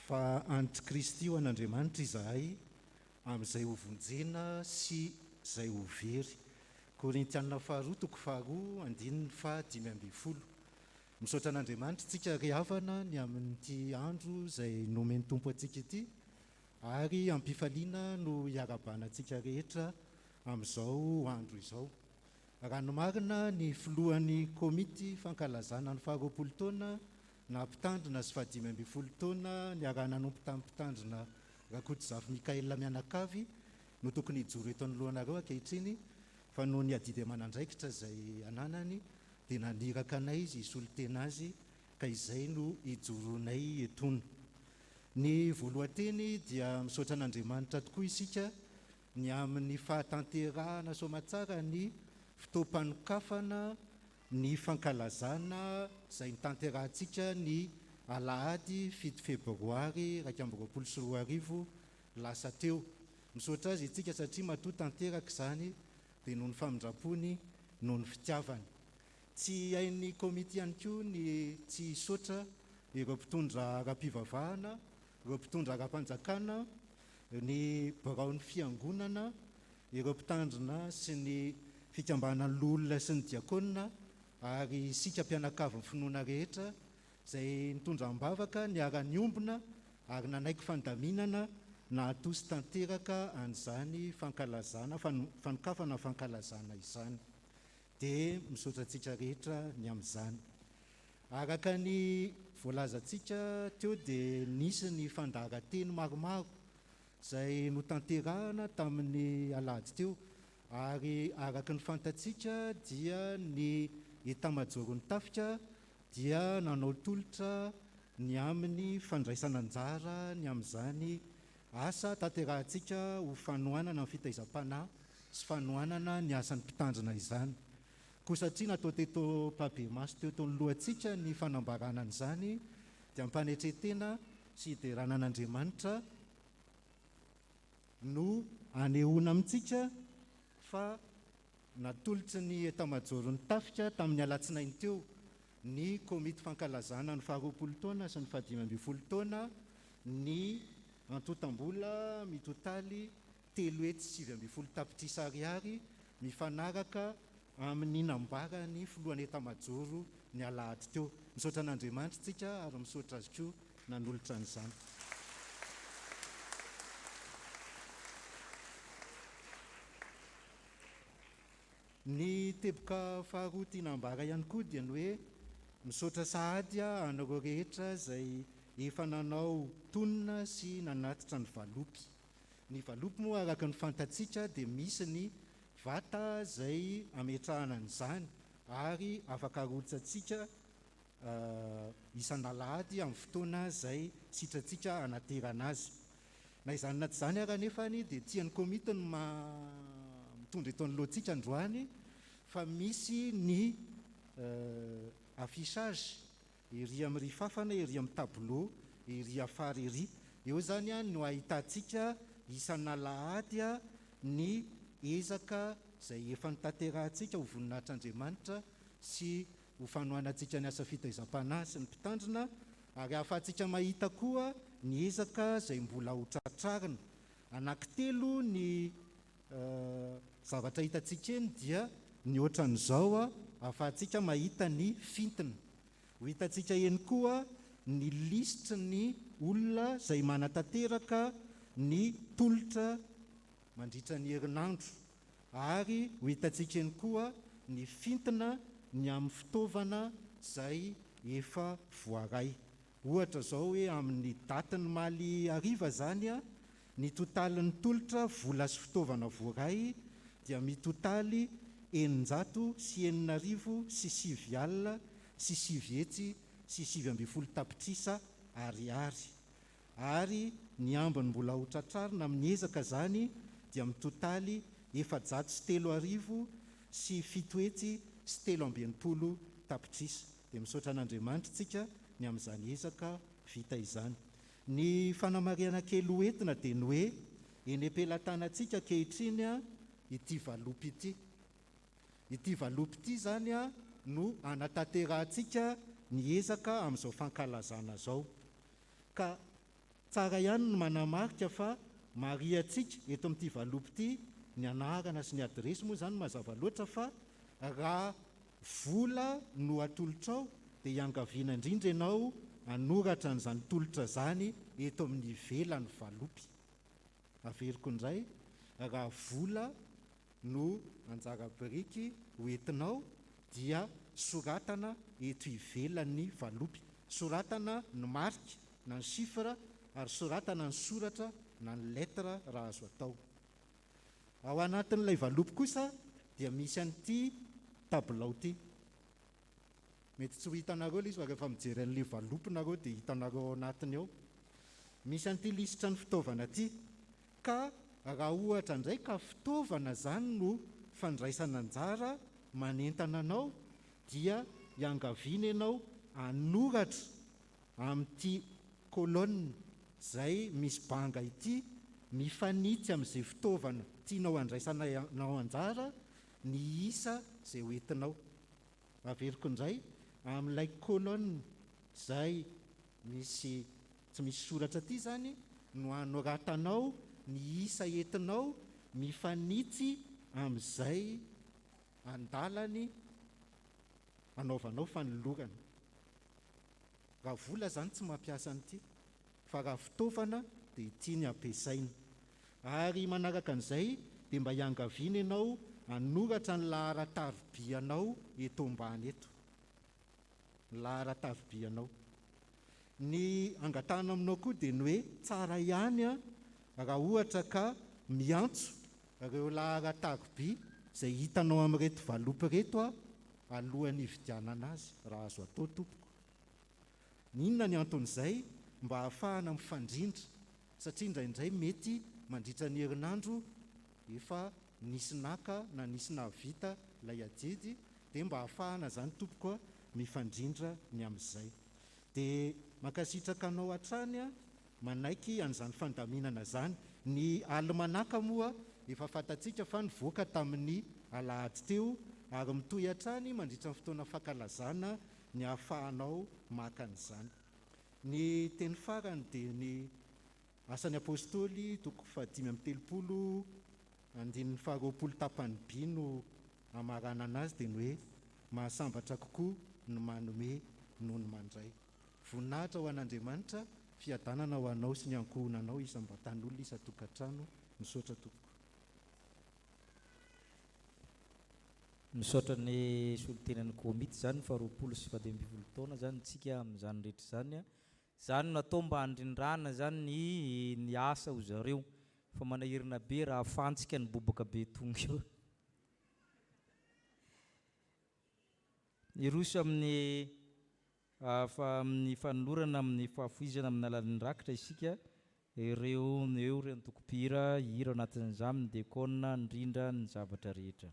Fa antikristy ho an'Andriamanitra izahay amin'izay ho vonjena sy izay ho very. Korintianina faharoa toko faharoa andininy fahadimy ambin'ny folo. Misaotra an'Andriamanitra tsika ry havana ny amin'ity andro izay nomeny tompo antsika ity ary ampifaliana no hiarabana antsika rehetra amin'izao andro izao. Raha ny marina ny filohan'ny komity fankalazana ny faharoapolo taona na mpitandrina sy fahadimy ambin'ny folo taona ny arahana nompo tamin'ny mpitandrina Rakotozafa Mikaela Mianakavy no tokony hijoro eto anoloanareo ankehitriny fa noho ny adidy aman'andraikitra izay ananany dia naniraka anay izy hisolo tena azy ka izay no hijoronay etony. Ny voalohanteny dia misaotra an'Andriamanitra tokoa isika ny amin'ny fahatanterahana soamatsara ny fitoam-panokafana ny fankalazana izay nitanterahantsika ny alahady 7 febroary 2024 lasa teo. Misaotra azy itsika satria matoa tanteraka izany dia noho ny famindrapony noho ny fitiavany. Tsy hain'ny komity ihany koa ny tsy hisaotra ireo mpitondra ara-pivavahana, ireo mpitondra ara-panjakana, ny biraon'ny fiangonana, ireo mpitandrina sy ny fikambanan'ny olona sy ny diakona ary isika mpianakavy ny finoana rehetra izay nitondra am-bavaka ny ara-ny ombona ary nanaiky fandaminana na atosy tanteraka an'izany fankalazana fanokafana fankalazana izany dia misaotra antsika rehetra ny amin'izany. Araka ny voalazantsika teo dia nisy ny fandaharan-teny maromaro izay notanterahana tamin'ny alahady teo ary araka ny fantatsika dia ny etamajoro ny tafika dia nanao tolotra ny amin'ny fandraisana anjara ny amin'izany asa tanterahantsika ho fanohanana ny fitaizam-panahy sy fanohanana ny asan'ny mpitandrina izany. Koa satria natao teto Pabemasy teo tony lohantsika ny fanambarana an'izany dia mpanetretena sy hiderana an'Andriamanitra no anehoana amintsika fa natolotry ny etamajoro ny tafika tamin'ny alatsinainy teo ny komity fankalazana ny faharoapolo taona sy ny fahadimy ambin'ny folo taona ny antotam-bola mitotaly 3,7 tapitrisa ariary mifanaraka amin'ny nambarany filohan'ny etamajoro ny alahady teo. Misaotra an'Andriamanitra tsika ary misaotra azy koa nanolotra an'izany. Ny teboka faharoa tiana ambara ihany koa dia ny hoe misaotra sahady anareo rehetra izay efa nanao tonina sy nanatitra ny valopy. Ny valopy moa araka ny fantatsika dia misy ny vata izay ametrahana an'izany ary afaka arotsatsika isan'alahady amin'ny fotoana izay sitratsika anaterana azy. Na izany na tsy izany ary anefany dia tian'ny komity ny mitondra eto anoloantsika androany fa misy ny affichage ery amin'ny rifafana, ery amin'ny tableau, ery afara ery. Eo zany no ahitantsika isan'alahady ny ezaka izay efa nitanterahantsika ho voninahitr'Andriamanitra sy ho fanohanantsika ny asa fitaizam-panahy sy ny mpitandrina, ary ahafahantsika mahita koa ny ezaka izay mbola ho tratrarina. Anankitelo ny zavatra hitantsika eny dia ny ohatran'izao ahafahantsika mahita ny fintiny. Ho hitantsika eny koa ny lisitra ny olona izay manatanteraka ny tolotra mandritra ny herinandro, ary ho hitantsika eny koa ny fintina ny amin'ny fitaovana izay efa voaray. Ohatra zao hoe amin'ny datiny maly hariva zany ny totalin'ny tolotra vola sy fitaovana voaray dia mitotaly 909 sy 7 alina sy 7 hetsy sy 7 tapitrisa ariary. Ary ny ambiny mbola ho tratrarina amin'ny ezaka zany dia mitotaly 403 sy 7 hetsy sy 320 tapitrisa. Dia misaotra an'Andriamanitra tsika ny amin'izany ezaka vita izany. Ny fanamariana kely hoentina dia ny hoe eny am-pelantanantsika ankehitriny ity valopy ity. Ity valopy ity zany no anatanterantsika ny ezaka amin'izao fankalazana zao. Ka tsara ihany no manamarika fa mariantsika eto amin'ity valopy ity, ny anarana sy ny adresy moa zany mazava loatra, fa raha vola no atolotrao dia iangaviana indrindra ianao anoratra an'izany tolotra zany eto amin'ny ivelan'ny valopy. Averiko indray, raha vola no anjara biriky hoentinao dia soratana eto ivelan'ny valopy. Soratana ny marika na ny chiffre, ary soratana ny soratra na ny lettre raha azo atao. Ao anatin'ilay valopy kosa dia misy an'ity tabilao ity. Mety tsy ho hitanareo ilay izy fa rehefa mijery an'ilay valopy nareo dia hitanareo ao anatiny ao. Misy an'ity lisitra ny fitaovana ity, ka raha ohatra indray ka fitaovana zany no fandraisana anjara manentana anao dia iangaviana ianao anoratra amin'ity kolonina izay misy banga ity, mifanitsy amin'izay fitaovana tianao andraisana anao anjara ny isa izay hoentinao. Averiko indray, amin'ilay kolonina izay misy tsy misy soratra ity zany no anoratanao ny isa entinao mifanitsy amin'izay andalany anaovanao fanolorana. Raha vola zany tsy mampiasa an'ity, fa raha fitaovana dia ity ny ampiasaina. Ary manaraka an'izay dia mba iangaviana ianao anoratra ny laharan-tarobianao eto ambany eto. Laharan-tarobianao. Ny angatahana aminao koa dia ny hoe tsara ihany raha ohatra ka miantso ireo laharan-taroby izay hitanao amin'ireto valopy reto alohan'ny hividianana azy raha azo atao tompoko. Inona ny anton'izay? Mba ahafahana mifandrindra, satria indraindray mety mandritra ny herinandro efa nisy naka na nisy nahavita ilay ajedy, dia mba ahafahana zany tompoko mifandrindra ny amin'izay. Dia mankasitraka anao hatrany manaiky an'izany fandaminana zany. Ny almanaka moa efa fantatsika fa nivoaka tamin'ny alahady teo, ary mitohy hatrany mandritra ny fotoana fankalazana ny ahafahanao maka an'izany. Ny teny farany dia ny asan'ny apôstôly 5:30 andininy 20 tapany by no amarana anazy, dia ny hoe mahasambatra kokoa ny manome noho ny mandray. Voninahitra ho an'Andriamanitra, fiadanana ho anao sy ny ankohonanao isam-batan'olona isa-tokantrano. Misaotra tompoko. misaotra ny solotenany komity zany fa 20 taona zany tsika amin'izany rehetra zany a zany natao mba handrindrana zany ny asa ho zareo fa manahirina be raha afantsika ny bobaka be tonga eo iroso amin'ny amin'ny fanolorana amin'ny fahafoizana amin'ny alalan'ny rakitra isika ireo eo ireo tokopira hira anatin'izany ny dekona ndrindra ny zavatra rehetra.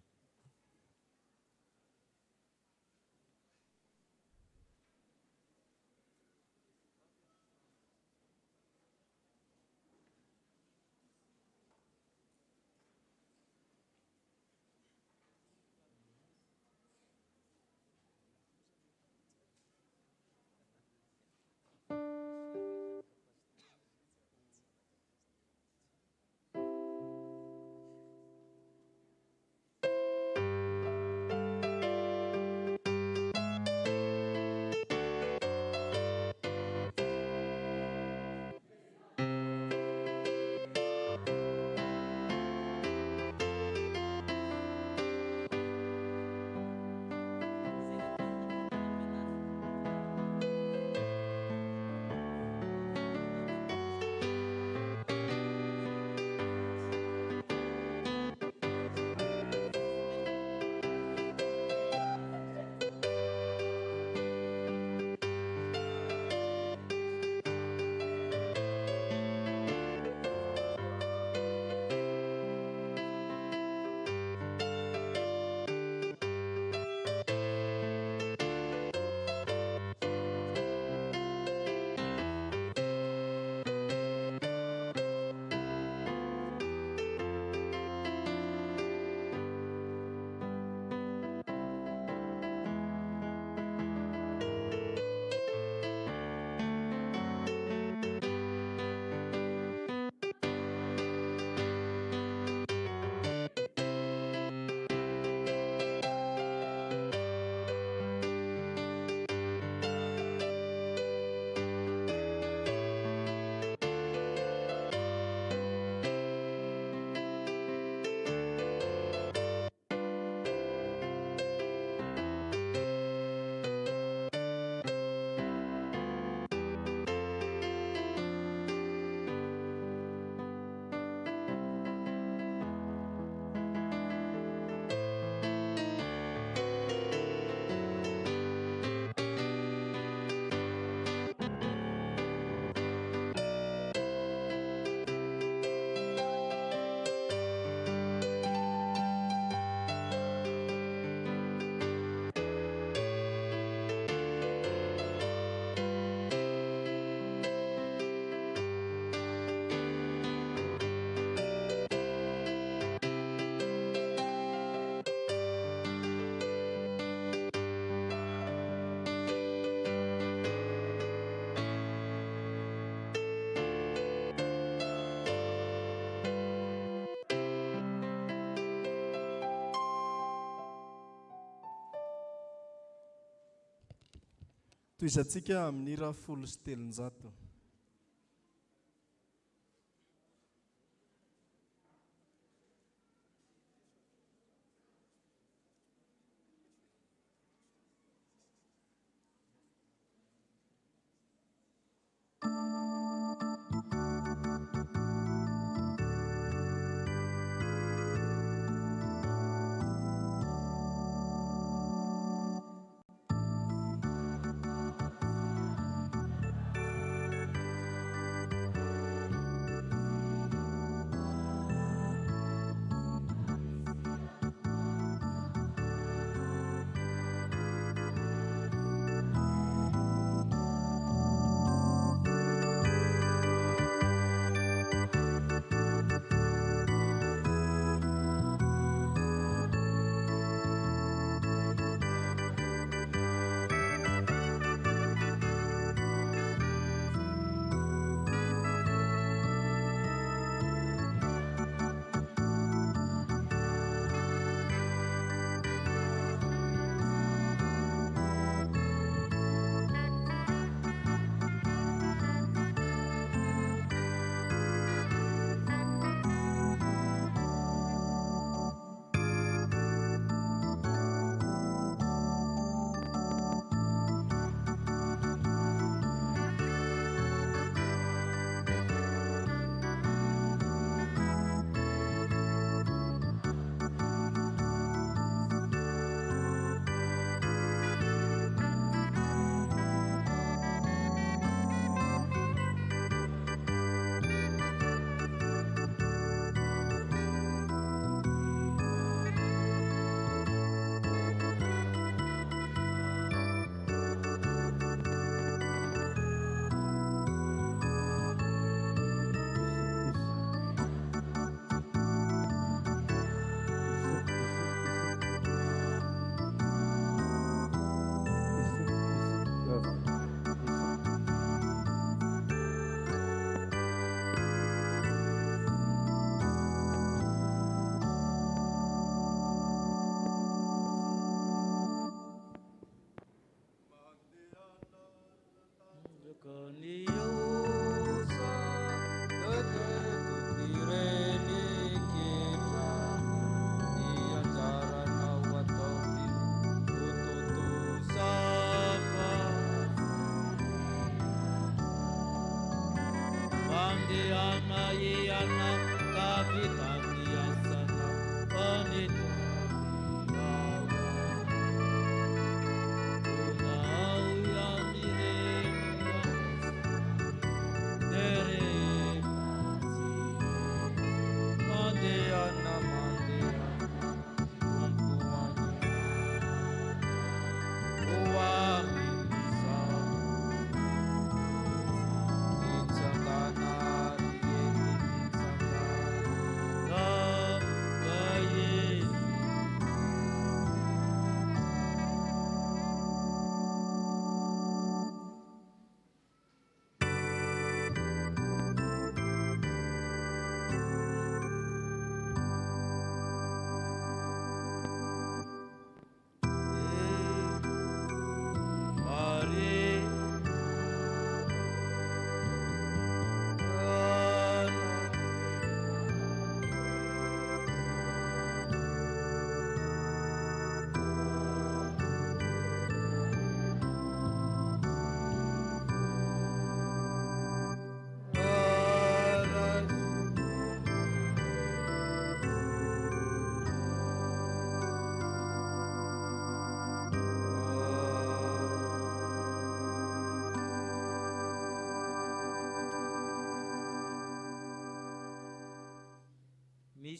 Toizantsika amin'ny raha 107.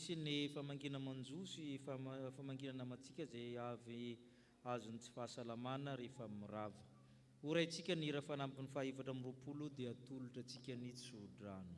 misy ny famangina manjosy famangina matsika zay avy azony tsy fahasalamana rehefa mirava. Horaintsika ny hira fanampiny 420 dia atolotra atsika ny tsodrano.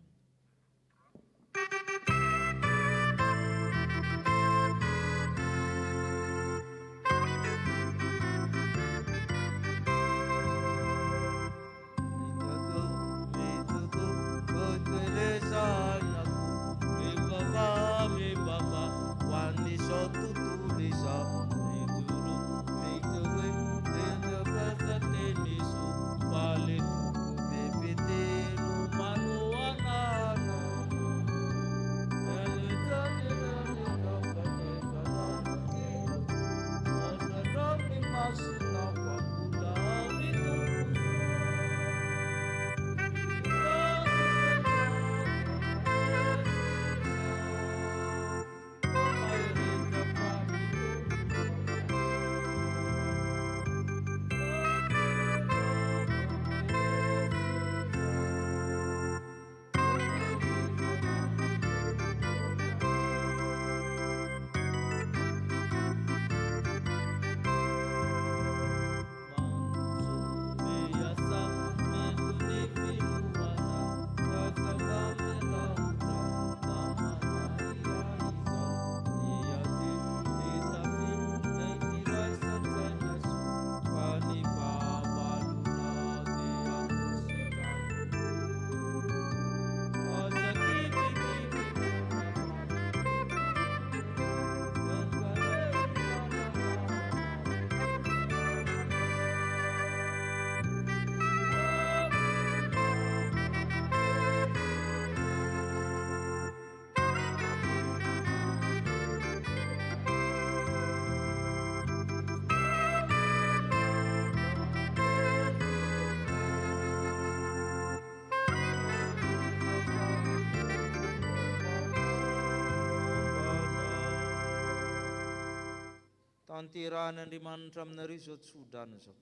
Tanteran'Andriamanitra aminareo zao tsodrano zao.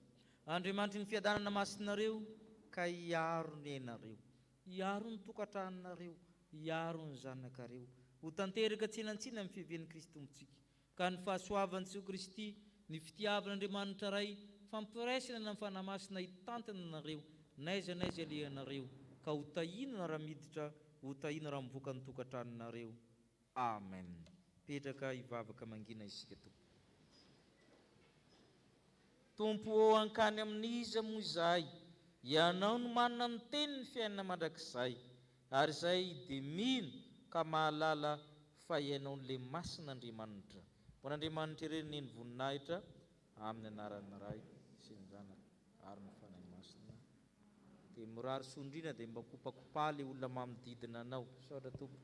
Andriamanitra ny fiadanana masinareo ka hiaro ny ianareo, hiaro ny tokantranonareo, hiaro ny zanakareo. Ho tanteraka tsinantsina amin'ny fiavian'i Kristy Tompontsika. Ka ny fahasoavan'i Jesoa Kristy, ny fitiavan'Andriamanitra ray, fampiraisana na ny fanamasina hitantana anareo, naiza naiza le anareo, ka ho tahinana raha miditra, ho tahinana raha mivoaka ny tokantranonareo. Amen. Petraka hivavaka mangina isika tompoko. Tompo ankany amin'iza moa izahay, ianao no manana ny teniny fiainana mandrakizay, ary izay dia mino ka mahalala fa ianao n'le masin'Andriamanitra. Bon'Andriamanitra ireny ny voninahitra amin'ny anaran'ny Ray sy ny Zanaka ary ny Fanahy Masina. Dia mirary sondrina dia mba kopakopa le olona manodidina anao. Saotra tompo.